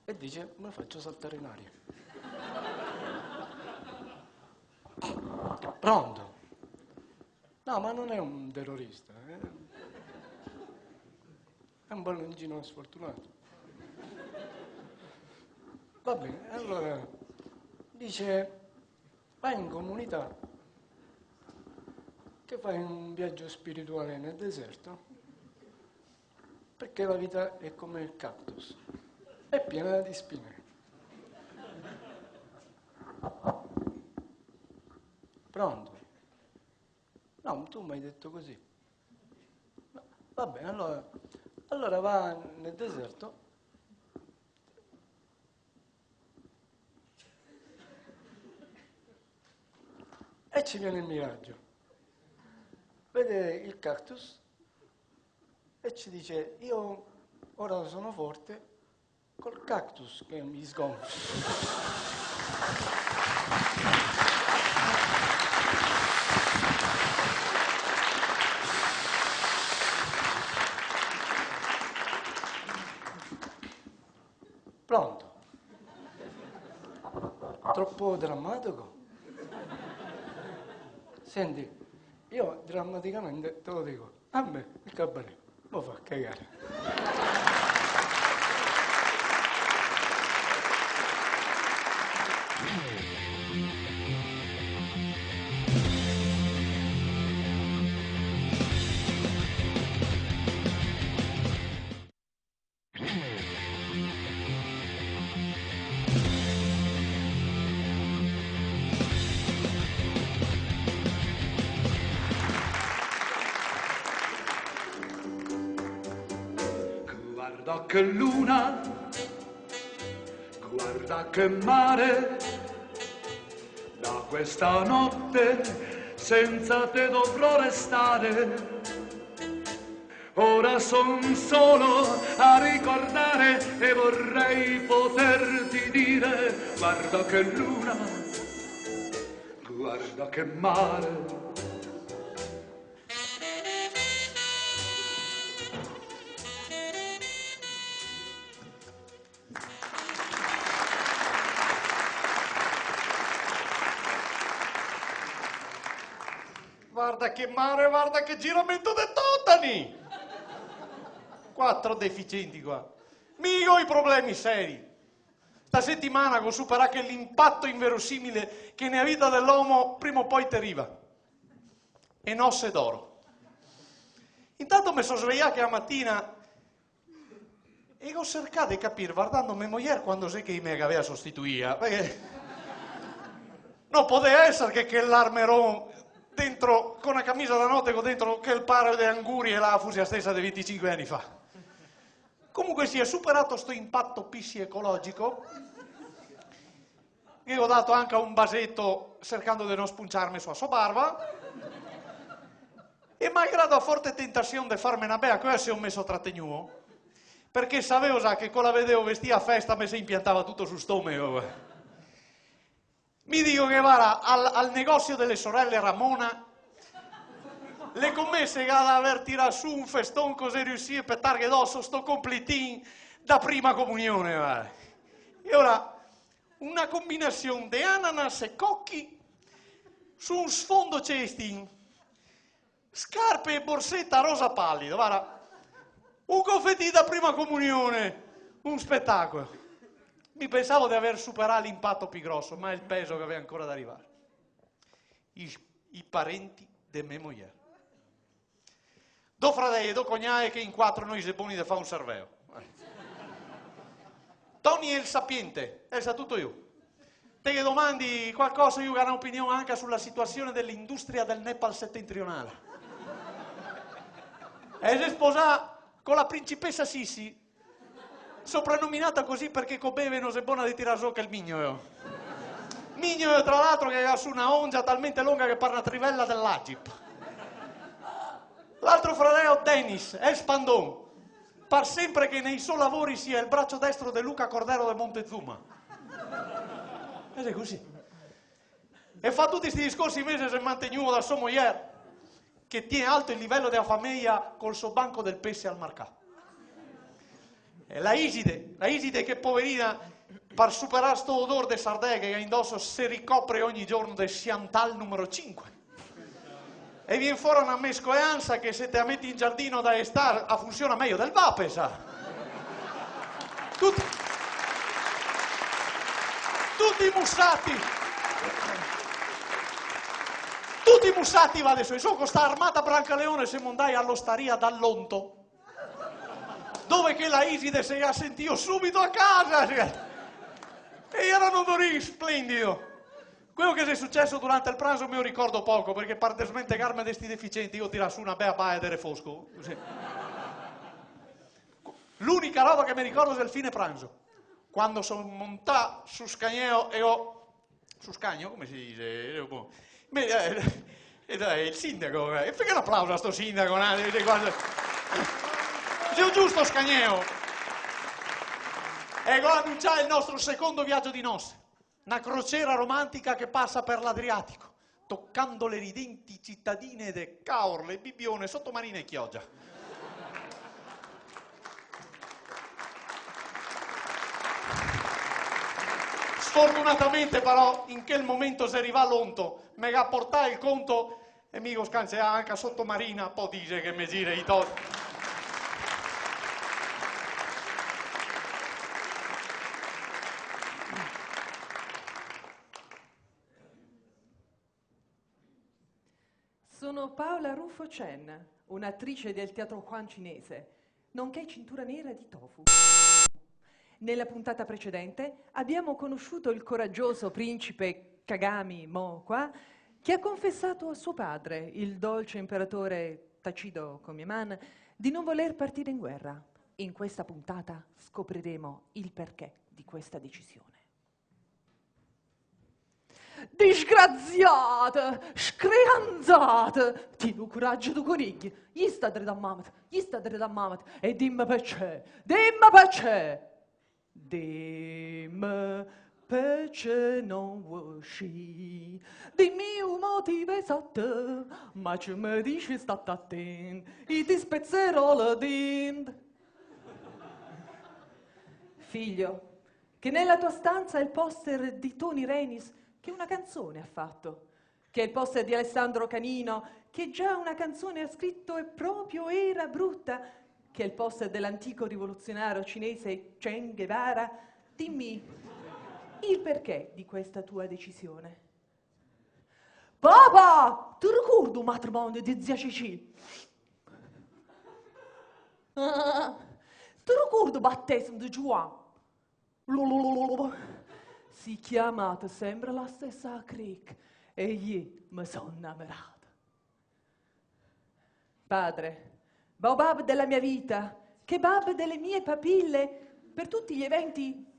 R: e dice, mi faccio saltare in aria. Pronto? No, ma non è un terrorista, è un palloncino sfortunato. Va bene, allora dice, vai in comunità, che fai un viaggio spirituale nel deserto, perché la vita è come il cactus, è piena di spine. Pronto? No, tu mi hai detto così. No, va bene, allora va nel deserto. E ci viene il miraggio. Vede il cactus e ci dice, io ora sono forte col cactus che mi sgonfia. Pronto? Troppo drammatico? Senti, io drammaticamente te lo dico, a me il cabaret lo fa cagare.
S: che luna, guarda che mare, da questa notte senza te dovrò restare. Ora son solo a ricordare e vorrei poterti dire, guarda che luna, guarda che mare.
H: Guarda che mare, guarda che giramento dei totani! 4 deficienti qua. Mica i problemi seri. Sta settimana ho superato l'impatto inverosimile che nella vita dell'uomo prima o poi ti arriva. E nosse d'oro. Intanto mi sono svegliato la mattina e ho cercato di capire, guardando mia moglie, quando sei che mi aveva sostituita. Perché non poteva essere che l'armeron dentro, con una camicia da notte con dentro che il paro di anguri e la fusia stessa di 25 anni fa. Comunque si è superato sto impatto pissi ecologico. Io ho dato anche un basetto cercando di non spunciarmi sulla sua barba. E malgrado la forte tentazione di farmi una bella cosa, si ho messo trattenuto. Perché sapevo già che con la vedevo vestita a festa mi si impiantava tutto su stomaco. Mi dico che guarda, al negozio delle sorelle Ramona le commesse che ad aver tirato su un feston così riuscì a pettarghe d'osso sto completin da prima comunione. Guarda. E ora una combinazione di ananas e cocchi su un sfondo cestin, scarpe e borsetta rosa pallido, guarda, un confettino da prima comunione, un spettacolo. Mi pensavo di aver superato l'impatto più grosso, ma è il peso che aveva ancora da arrivare. I parenti di mia moglie. Do fratelli e do cognai che in 4 noi si buoni di fare un serveo. Tony è il sapiente, e sa tutto io. Te che domandi qualcosa, io ho un'opinione anche sulla situazione dell'industria del Nepal settentrionale. E si sposa con la principessa Sissi, soprannominata così perché con beve non si buona di tirare su che il migno. Migno, tra l'altro, che ha su una ongia talmente lunga che parla trivella dell'Agip. L'altro fratello, Dennis, è Spandon. Par sempre che nei suoi lavori sia il braccio destro di Luca Cordero del Montezuma. Ed è così. E fa tutti questi discorsi invece se mantenuto da sua moglie, che tiene alto il livello della famiglia col suo banco del pesce al marcà. E la Iside che poverina, per superare sto odore di sardeghe che indosso si ricopre ogni giorno del Chantal numero 5. E viene fuori una mescolanza che se te la metti in giardino da estate funziona meglio del vape, sa. Tutti mussati. Tutti mussati va adesso. So con sta armata Brancaleone se mondai all'osteria dall'Onto. Dove che la Iside si ha sentito subito a casa. E erano odori splendido. Quello che è successo durante il pranzo me lo ricordo poco, perché per smentegarmi di questi deficienti io tiro su una bella baia di refosco. L'unica roba che mi ricordo è del fine pranzo. Quando sono montato su Scagneo e ho... Su Scagno, come si dice? Il sindaco. E fai un applauso a sto sindaco. Sei giusto Scagneo. E go annunciare il nostro secondo viaggio di nozze. Una crociera romantica che passa per l'Adriatico, toccando le ridenti cittadine de Caorle, Bibbione, Sottomarina e Chioggia. Sfortunatamente però, in quel momento si arriva l'onto, me ga portare il conto e mi scanse anche a Sottomarina, poi dice che mi gira i totti.
T: Sono Paola Ruffo Chen, un'attrice del teatro Huan cinese, nonché cintura nera di tofu. Nella puntata precedente abbiamo conosciuto il coraggioso principe Kagami Mokwa, che ha confessato a suo padre, il dolce imperatore Tachido Komyeman, di non voler partire in guerra. In questa puntata scopriremo il perché di questa decisione. Disgraziata, screanzata, tieni coraggio tu coniglio, gli sta dritto a mamma, e dimmi perché, dimmi perché non vuoi uscire, dimmi un motivo esatto, ma ci mi dici state attento, e ti spezzerò la dent. Figlio, che nella tua stanza è il poster di Tony Renis, che una canzone ha fatto, che è il poster di Alessandro Canino, che già una canzone ha scritto e proprio era brutta, che è il poster dell'antico rivoluzionario cinese Che Guevara. Dimmi il perché di questa tua decisione. Papà, ti ricordi un matrimonio di zia Cecilia? Ti ricordi il battesimo di Giovanni? Si chiamate sempre la stessa cric e io mi sono innamorata. Padre, baobab della mia vita, kebab delle mie papille, per tutti gli eventi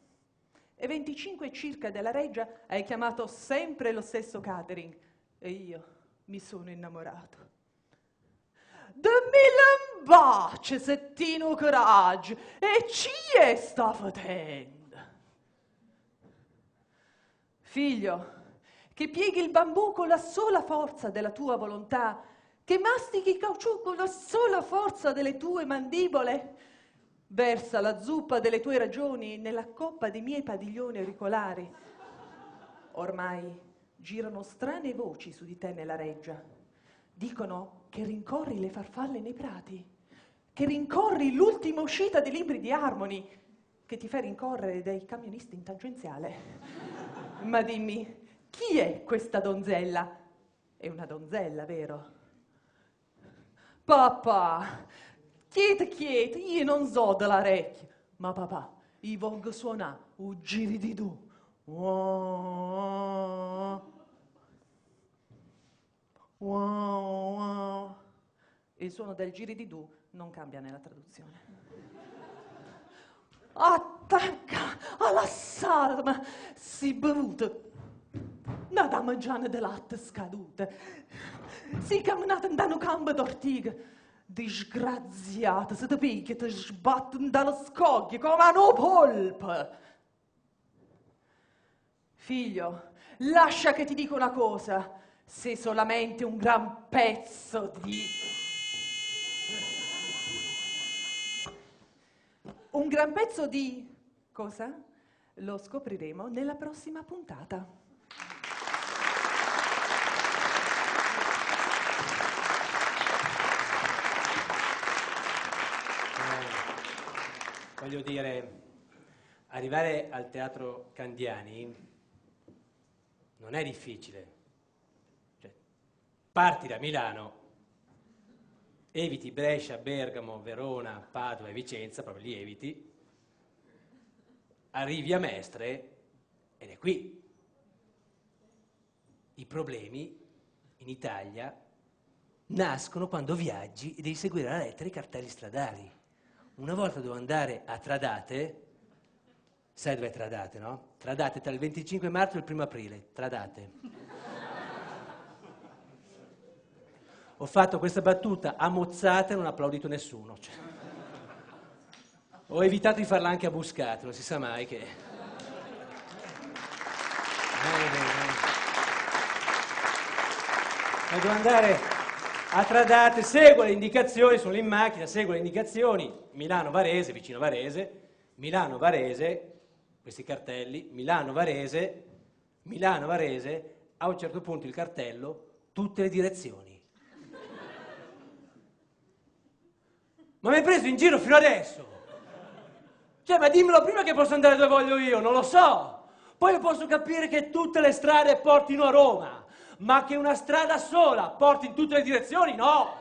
T: e 25 circa della reggia hai chiamato sempre lo stesso catering e io mi sono innamorato. De mille baci, settino coraggio, e ci è sta facendo. Figlio, che pieghi il bambù con la sola forza della tua volontà, che mastichi il caucciù con la sola forza delle tue mandibole, versa la zuppa delle tue ragioni nella coppa dei miei padiglioni auricolari. Ormai girano strane voci su di te nella reggia. Dicono che rincorri le farfalle nei prati, che rincorri l'ultima uscita dei libri di Harmony, che ti fai rincorrere dai camionisti in tangenziale. Ma dimmi, chi è questa donzella? È una donzella, vero? Papà, chiete, io non so dell'orecchio, ma papà, io voglio suonare un giri di du. Il suono del giri di du non cambia nella traduzione. Attacca alla salma, si bevuto una da mangiare de latte scadute, si camminata in un campo d'ortiga, disgraziata, se ti picchia, ti sbattono dallo scoglio come una polpa. Figlio, lascia che ti dica una cosa, sei solamente un gran pezzo di... Un gran pezzo di... cosa? Lo scopriremo nella prossima puntata.
C: Voglio dire, arrivare al Teatro Candiani non è difficile. Cioè, parti da Milano, eviti Brescia, Bergamo, Verona, Padova e Vicenza, proprio li eviti, arrivi a Mestre ed è qui. I problemi in Italia nascono quando viaggi e devi seguire la lettera e i cartelli stradali. Una volta dovevo andare a Tradate, sai dove è Tradate, no? Tradate tra il 25 marzo e il 1 aprile, Tradate. Ho fatto questa battuta a mozzate e non ha applaudito nessuno. Cioè, ho evitato di farla anche a Buscate, non si sa mai che... Devo andare a Tradate, seguo le indicazioni, sono in macchina, seguo le indicazioni, Milano-Varese, vicino Varese, Milano-Varese, questi cartelli, Milano-Varese, Milano-Varese, a un certo punto il cartello, tutte le direzioni. Ma mi hai preso in giro fino adesso? Cioè, ma dimmelo prima che posso andare dove voglio io, non lo so. Poi posso capire che tutte le strade portino a Roma, ma che una strada sola porti in tutte le direzioni, no.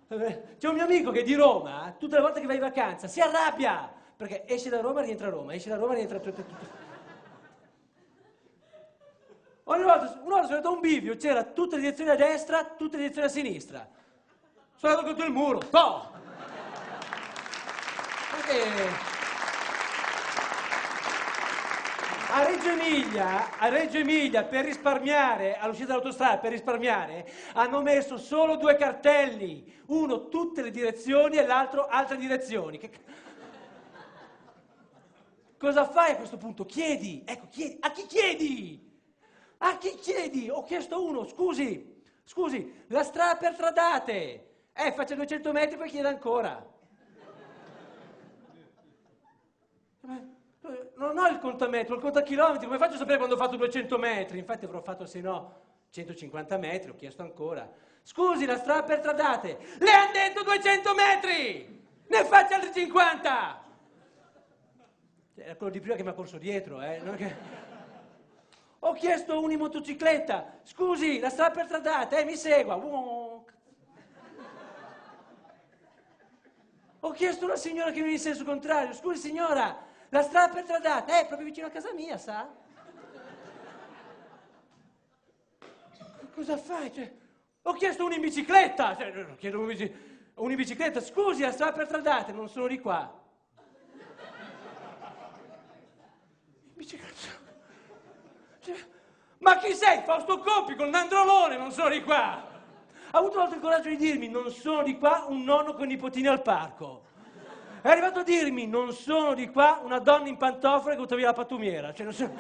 C: C'è un mio amico che di Roma, tutte le volte che va in vacanza, si arrabbia, perché esce da Roma e rientra a Roma, esce da Roma e rientra a tutto. Una volta sono andato a un bivio, c'era tutte le direzioni a destra, tutte le direzioni a sinistra. Sono andato contro il muro, A Reggio Emilia, per risparmiare, all'uscita dall'autostrada, per risparmiare, hanno messo solo 2 cartelli. Uno tutte le direzioni e l'altro altre direzioni. Cosa fai a questo punto? Chiedi, ecco, chiedi. A chi chiedi? A chi chiedi? Ho chiesto uno, scusi, la strada per Tradate. Faccia 200 metri, poi chiede ancora. Non ho il contametro, ho il contachilometri, come faccio a sapere quando ho fatto 200 metri? Infatti avrò fatto, se no, 150 metri, ho chiesto ancora. Scusi, la strada per Tradate. Le hanno detto 200 metri! Ne faccia altri 50! Era quello di prima che mi ha corso dietro, non che... Ho chiesto uno in motocicletta. Scusi, la strada per Tradate, mi segua. Ho chiesto a una signora che viene in senso contrario. Scusi, signora, la strada per Tradate, è proprio vicino a casa mia, sa? Cosa fai? Ho chiesto uno in bicicletta. Chiedo uno in bicicletta. Scusi, la strada per Tradate, non sono di qua. Bicicletta. Ma chi sei? Fausto Coppi con Nandrolone, non sono di qua. Ha avuto l'altro il coraggio di dirmi, non sono di qua, un nonno con i nipotini al parco. È arrivato a dirmi, non sono di qua, una donna in pantofole che butta via la pattumiera. Non so...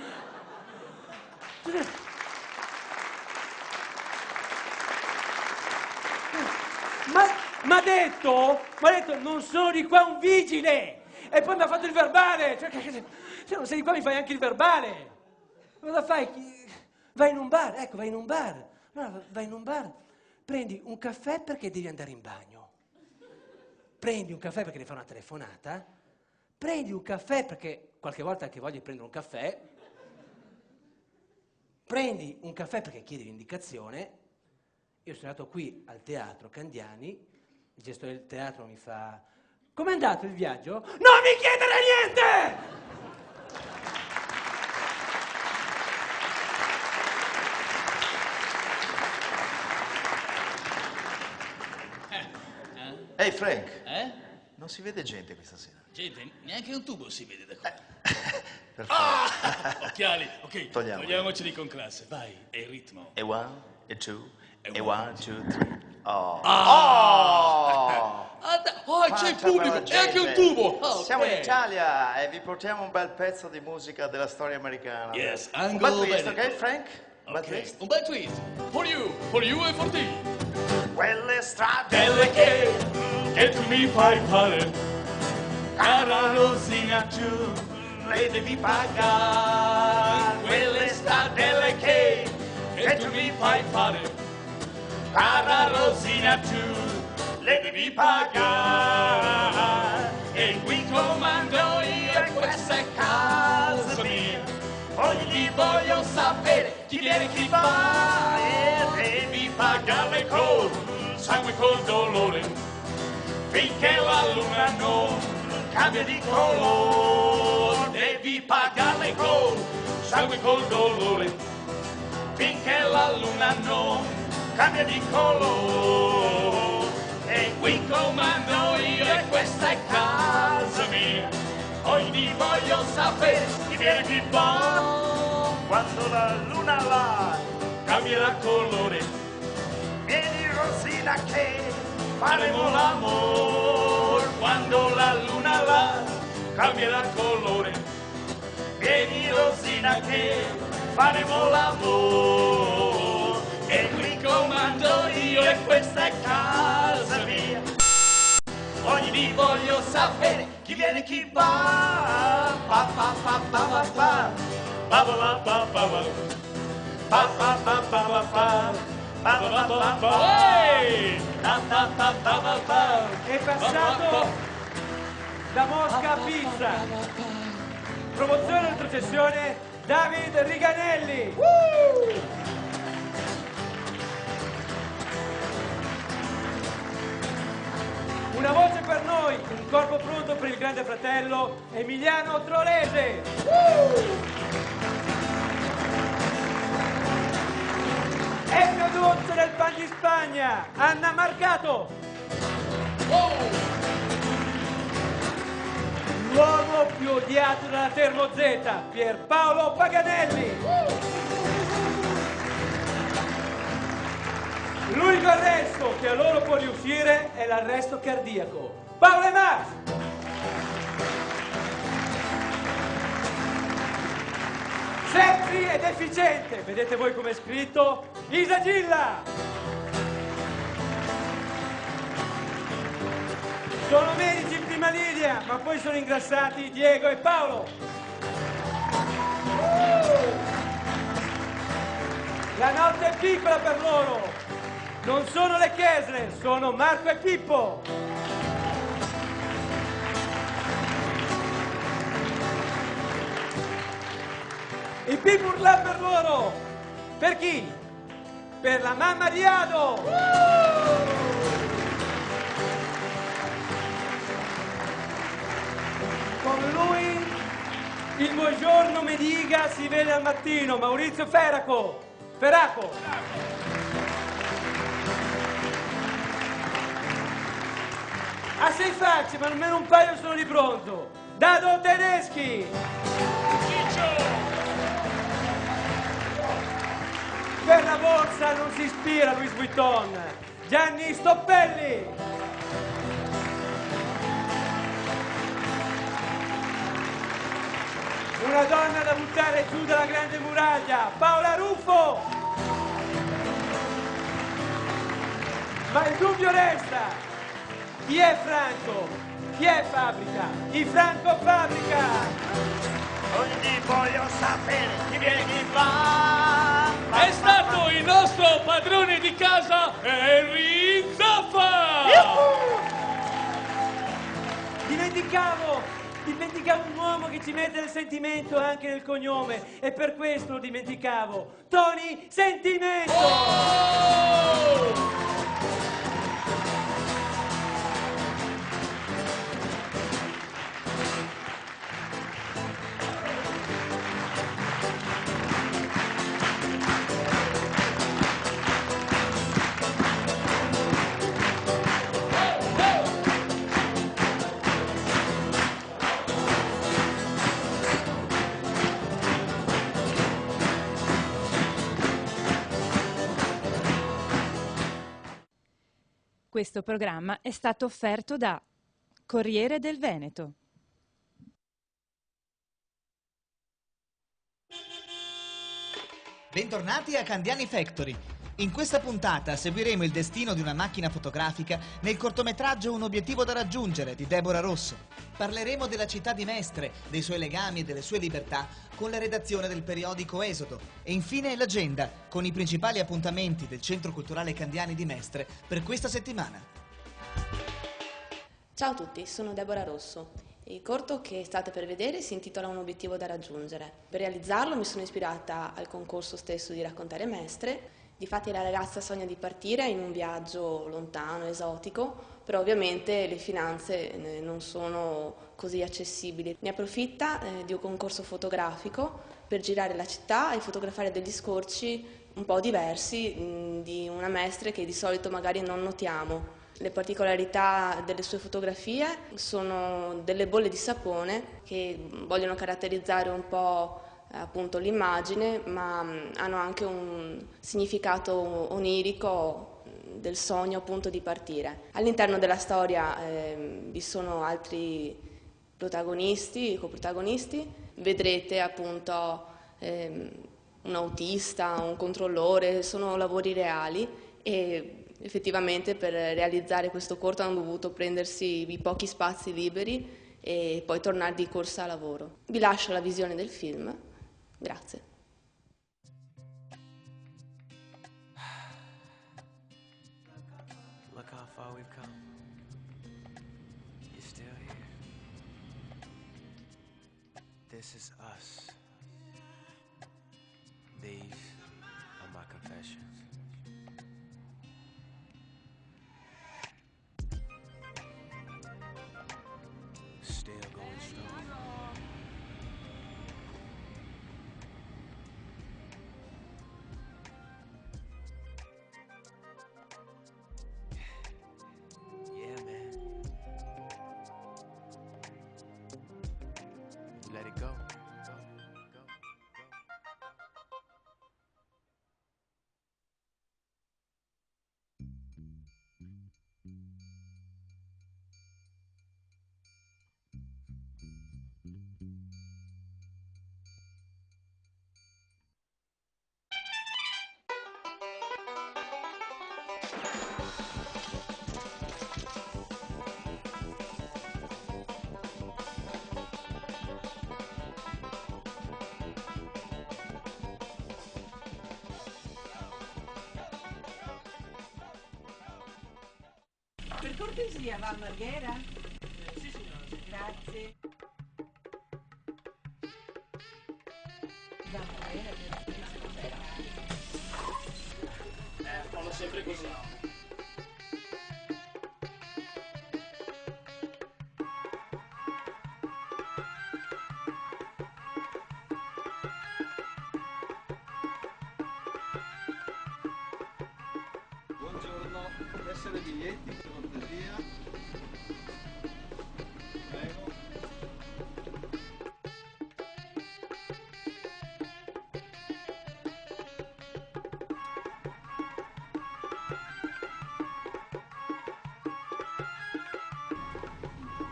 C: Ma ha detto, non sono di qua un vigile. E poi mi ha fatto il verbale. Se non sei di qua mi fai anche il verbale. Cosa fai? Vai in un bar, ecco, vai in un bar. No, vai in un bar, prendi un caffè perché devi andare in bagno. Prendi un caffè perché devi fare una telefonata. Prendi un caffè perché qualche volta anche voglio prendere un caffè. Prendi un caffè perché chiedi l'indicazione. Io sono andato qui al teatro Candiani, il gestore del teatro mi fa: com'è andato il viaggio? Non mi chiedere niente!
U: Ehi Frank, non si vede gente questa sera?
V: Gente, neanche un tubo si vede da qua.
U: Perfetto.
V: Occhiali, ok,
U: Togliamoli.
V: togliamoceli con classe, vai, è il ritmo.
U: E 1, e 2, e 1, 2, 3. Oh!
V: C'è il pubblico, e anche un tubo! Oh,
U: Siamo in
V: ok.
U: Italia e vi portiamo un bel pezzo di musica della storia americana.
V: Yes,
U: un
V: Anglo
U: bel twist,
V: Veneto.
U: ok Frank? Un bel
V: Ok,
U: twist.
V: un bel twist. For you e for te.
U: Quelle strade
V: Delle che tu mi fai fare, cara Rosina, tu le devi pagare. Quelle stradelle che tu mi fai fare, cara Rosina, tu le devi pagare. E qui comando io e questa è casa mia. Oggi voglio sapere chi viene e chi va, e devi pagarle col sangue, col dolore, finché la luna non cambia di colore. Devi pagarle col sangue, col dolore, finché la luna non cambia di colore. E qui comando io e questa è casa mia. Oggi voglio sapere chi viene e chi va, quando la luna là cambierà colore. Vieni Rosina che faremo l'amore, quando la luna là cambierà colore. Vieni Rosina che faremo l'amore. E qui comando io e questa è casa mia. Oggi voglio sapere chi viene e chi va. Pa pa pa pa pa pa pa pa pa pa pa pa pa pa pa pa.
C: È passato da Mosca a Pizza. Promozione retrocessione David Riganelli. Una voce per noi, un corpo pronto per il grande fratello Emiliano Trolese. Emio D'Urso del Pan di Spagna, Anna Marcato. L'uomo più odiato dalla Termo Z, Pierpaolo Paganelli. L'unico arresto che a loro può riuscire è l'arresto cardiaco. Paolo e Max! Sexy ed efficiente, vedete voi come è scritto? Isa Gilla! Sono medici in prima linea, ma poi sono ingrassati Diego e Paolo. La notte è piccola per loro. Non sono le Kessler, sono Marco e Pippo. Il Pippo urla per loro. Per chi? Per la mamma di Ado. Con lui il buongiorno Mediga si vede al mattino, Maurizio Feraco. Ha 6 facce, ma almeno un paio sono di bronzo. Dado Tedeschi. Per la borsa non si ispira a Louis Vuitton. Gianni Stoppelli. Una donna da buttare giù dalla grande muraglia, Paola Ruffo! Ma il dubbio resta, chi è Franco? Chi è Fabbrica? Chi Franco Fabbrica?
V: Oggi voglio sapere chi viene chi va.
S: È stato il nostro padrone di casa, Henry Zaffa!
C: Dimenticavo un uomo che ci mette il sentimento anche nel cognome e per questo lo dimenticavo. Tony Sentimento!
D: Questo programma è stato offerto da Corriere del Veneto.
A: Bentornati a Candiani Factory. In questa puntata seguiremo il destino di una macchina fotografica nel cortometraggio Un obiettivo da raggiungere di Deborah Rosso. Parleremo della città di Mestre, dei suoi legami e delle sue libertà con la redazione del periodico Esodo e infine l'agenda con i principali appuntamenti del Centro Culturale Candiani di Mestre per questa settimana.
B: Ciao a tutti, sono Deborah Rosso. Il corto che state per vedere si intitola Un obiettivo da raggiungere. Per realizzarlo mi sono ispirata al concorso stesso di Raccontare Mestre. Difatti la ragazza sogna di partire in un viaggio lontano, esotico, però ovviamente le finanze non sono così accessibili. Ne approfitta di un concorso fotografico per girare la città e fotografare degli scorci un po' diversi di una Mestre che di solito magari non notiamo. Le particolarità delle sue fotografie sono delle bolle di sapone che vogliono caratterizzare un po' appunto l'immagine, ma hanno anche un significato onirico del sogno appunto di partire. All'interno della storia vi sono altri protagonisti, coprotagonisti, vedrete appunto un autista, un controllore, sono lavori reali e effettivamente per realizzare questo corto hanno dovuto prendersi i pochi spazi liberi e poi tornare di corsa a lavoro. Vi lascio la visione del film. Grazie.
W: Look how far we've come. You're still here. This is us. These are my confessions. Still going strong. Yeah, man.
T: Per cortesia, Val Marghera?
M: Sì, signora.
T: Grazie. Val Marghera,
M: Fanno sempre così.
G: Buongiorno, tessere biglietti per cortesia. Prego.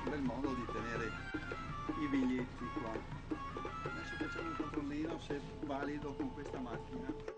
G: Un bel modo di tenere i biglietti qua. Adesso facciamo un controllino se è valido con questa macchina.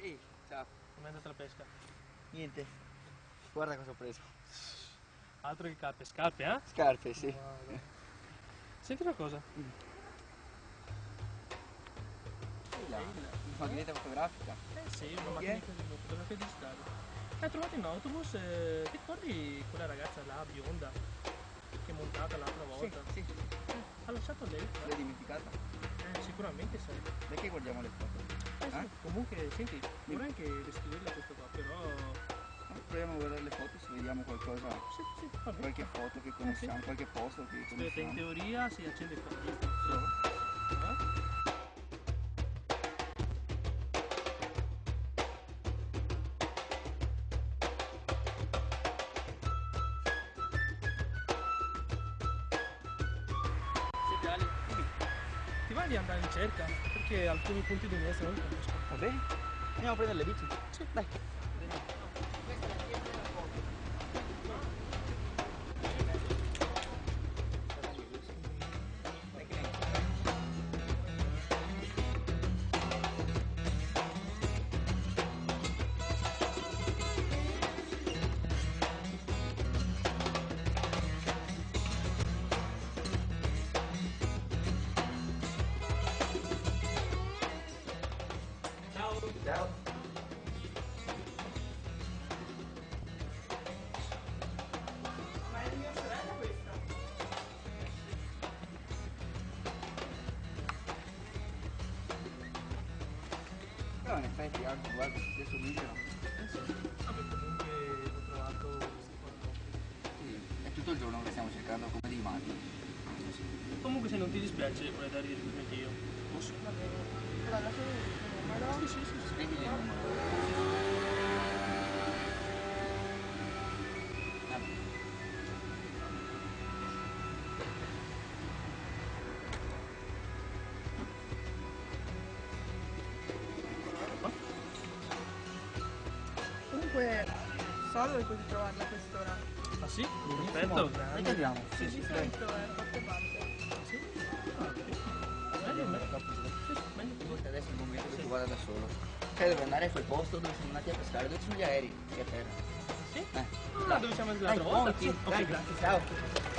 I: Ehi, ciao.
M: Come è andata la pesca?
I: Niente. Guarda cosa ho preso.
M: Altro che carpe, scarpe, eh?
I: Scarpe, sì.
M: Guarda. Senti una cosa.
I: Ehi là, una macchinetta fotografica.
M: Sì, una macchinetta di fotografia digitale. Hai trovato in autobus, ti ricordi quella ragazza là, bionda, che è montata l'altra volta?
I: Sì.
M: Ha lasciato lei?
I: L'hai dimenticata?
M: Sicuramente sai.
I: Perché guardiamo le foto?
M: Sì, comunque, senti, vorrei anche restituirla questa qua, però...
I: Proviamo a guardare le foto se vediamo qualcosa.
M: Sì, va bene.
I: Qualche foto che conosciamo, qualche posto che conosciamo.
M: In teoria si accende il fuoco. Senti Ali, ti va di andare in cerca? Perché alcuni punti di messa non li conosco.
I: Va bene? Andiamo a prendere le bici?
M: Sì.
I: Dai. Ciao.
T: Ma è di mia sorella questa?
I: Però in effetti, guarda, adesso video.
L: Vabbè, comunque ho trovato questi quattro.
I: Sì, è tutto il giorno che stiamo cercando come dei matti.
L: Comunque se non ti dispiace puoi dare direttamente anche io. Posso?
I: Va bene. Però lasciami il numero.
L: Sì, sì, sì.
I: Scrivimi il numero.
T: Comunque, so dove puoi trovarla a quest'ora.
L: Ah sì? Perfetto.
I: Vediamo.
T: Sì, di solito è a qualche parte.
L: Sì?
I: Forse adesso è il momento che tu vada da solo. Cioè devo andare a quel posto dove siamo andati a pescare, dove ci sono gli aerei, qui a terra.
L: Sì?
I: Dai.
L: Dove siamo andati
I: Dai,
L: l'altra volta?
I: muoviti.
L: Ok,
I: Dai,
L: grazie.
I: Ciao.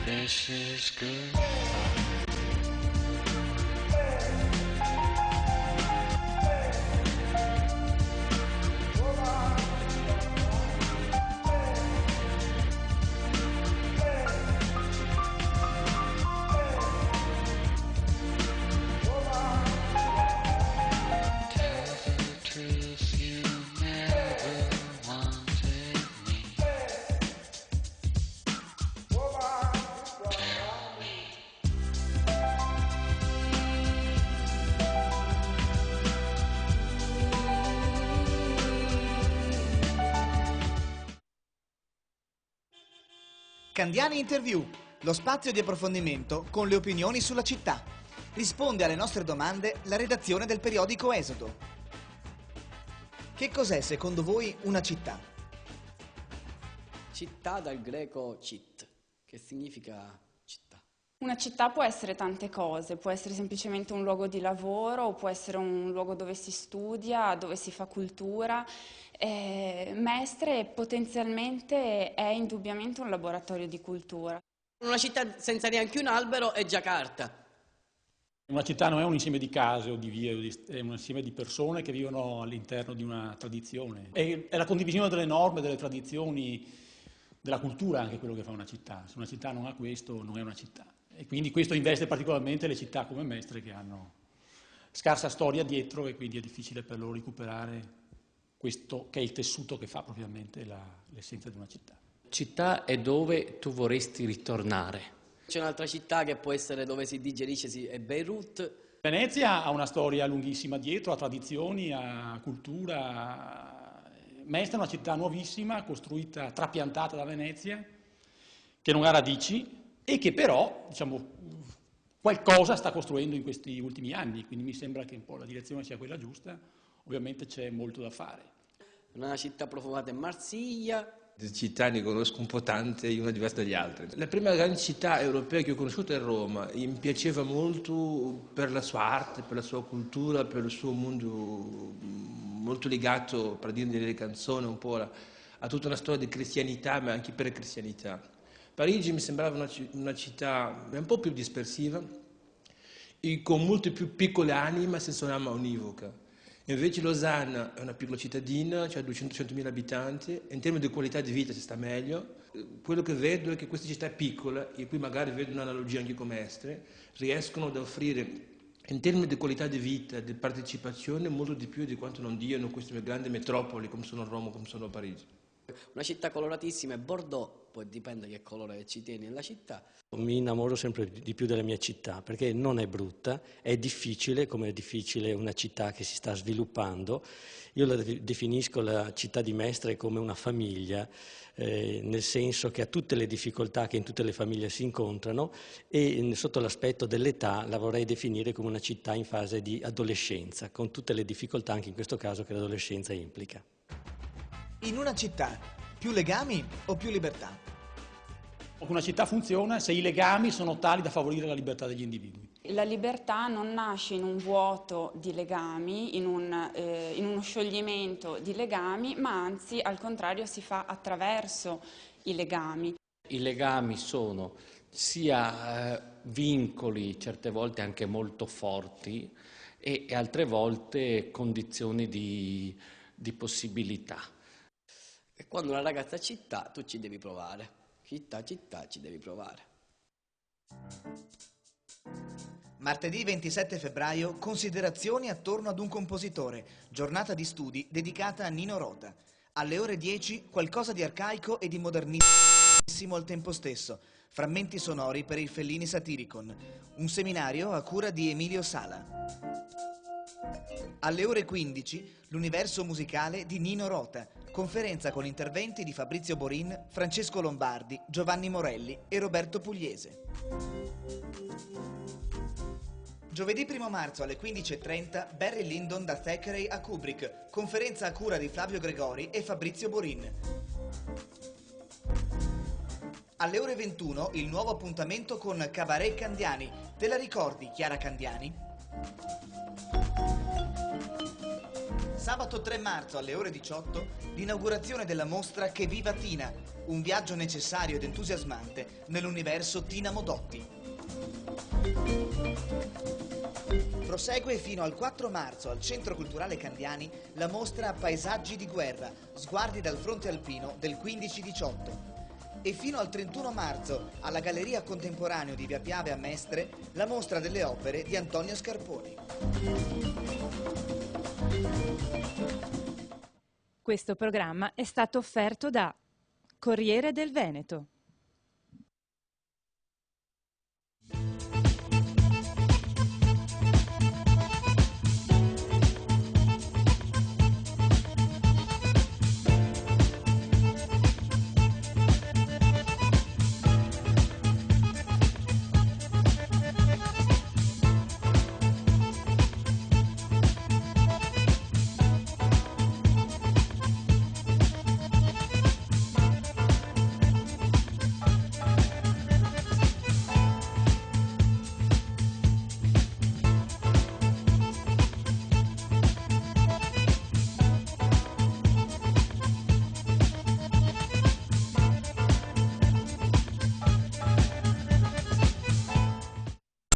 V: This is good.
A: Candiani Interview, lo spazio di approfondimento con le opinioni sulla città. Risponde alle nostre domande la redazione del periodico Esodo. Che cos'è secondo voi una città?
N: Città dal greco cit, che significa città.
B: Una città può essere tante cose, può essere semplicemente un luogo di lavoro, può essere un luogo dove si studia, dove si fa cultura. Mestre potenzialmente è indubbiamente un laboratorio di cultura.
N: Una città senza neanche un albero è Giacarta.
O: Una città non è un insieme di case o di vie, è un insieme di persone che vivono all'interno di una tradizione. È la condivisione delle norme, delle tradizioni, della cultura anche quello che fa una città. Se una città non ha questo, non è una città. E quindi questo investe particolarmente le città come Mestre, che hanno scarsa storia dietro e quindi è difficile per loro recuperare questo che è il tessuto che fa propriamente l'essenza di una città.
X: Città è dove tu vorresti ritornare.
N: C'è un'altra città che può essere dove si digerisce, è Beirut.
O: Venezia ha una storia lunghissima dietro, ha tradizioni, ha cultura. Mestre è una città nuovissima, costruita, trapiantata da Venezia, che non ha radici e che però, diciamo, qualcosa sta costruendo in questi ultimi anni, quindi mi sembra che un po' la direzione sia quella giusta. Ovviamente c'è molto da fare.
N: Una città profumata è Marsiglia.
E: Di città ne conosco un po' tante, una diversa dagli altri. La prima grande città europea che ho conosciuto è Roma. Mi piaceva molto per la sua arte, per la sua cultura, per il suo mondo molto legato, per dire delle canzoni, un po' a tutta una storia di cristianità, ma anche per cristianità. Parigi mi sembrava una città un po' più dispersiva e con molte più piccole anime senza un'anima univoca. Invece Losanna è una piccola cittadina, cioè 200.000 abitanti, e in termini di qualità di vita si sta meglio. Quello che vedo è che queste città piccole, e qui magari vedo un'analogia anche con Mestre, riescono ad offrire in termini di qualità di vita, di partecipazione, molto di più di quanto non diano queste grandi metropoli come sono Roma, come sono Parigi.
N: Una città coloratissima è Bordeaux, poi dipende che colore ci tieni nella città.
F: Mi innamoro sempre di più della mia città perché non è brutta, è difficile, come è difficile una città che si sta sviluppando. Io la definisco la città di Mestre come una famiglia, nel senso che ha tutte le difficoltà che in tutte le famiglie si incontrano e sotto l'aspetto dell'età la vorrei definire come una città in fase di adolescenza, con tutte le difficoltà anche in questo caso che l'adolescenza implica.
A: In una città, più legami o più libertà?
O: Una città funziona se i legami sono tali da favorire la libertà degli individui.
P: La libertà non nasce in un vuoto di legami, in uno scioglimento di legami, ma anzi al contrario si fa attraverso i legami.
X: I legami sono sia vincoli, certe volte anche molto forti, e altre volte condizioni di possibilità.
N: E quando una ragazza è città, tu ci devi provare. Città, ci devi provare.
A: Martedì 27 febbraio, considerazioni attorno ad un compositore, giornata di studi dedicata a Nino Rota. Alle ore 10, qualcosa di arcaico e di modernissimo al tempo stesso, frammenti sonori per il Fellini Satiricon, un seminario a cura di Emilio Sala. Alle ore 15, l'universo musicale di Nino Rota, conferenza con interventi di Fabrizio Borin, Francesco Lombardi, Giovanni Morelli e Roberto Pugliese. Giovedì 1 marzo alle 15:30, Barry Lyndon da Thackeray a Kubrick, conferenza a cura di Flavio Gregori e Fabrizio Borin. Alle ore 21, il nuovo appuntamento con Cabaret Candiani. Te la ricordi, Chiara Candiani? Sabato 3 marzo alle ore 18, l'inaugurazione della mostra Che viva Tina, un viaggio necessario ed entusiasmante nell'universo Tina Modotti. Prosegue fino al 4 marzo al Centro Culturale Candiani la mostra Paesaggi di guerra, sguardi dal fronte alpino del 15-18. E fino al 31 marzo alla Galleria Contemporaneo di Via Piave a Mestre la mostra delle opere di Antonio Scarponi.
D: Questo programma è stato offerto da Corriere del Veneto.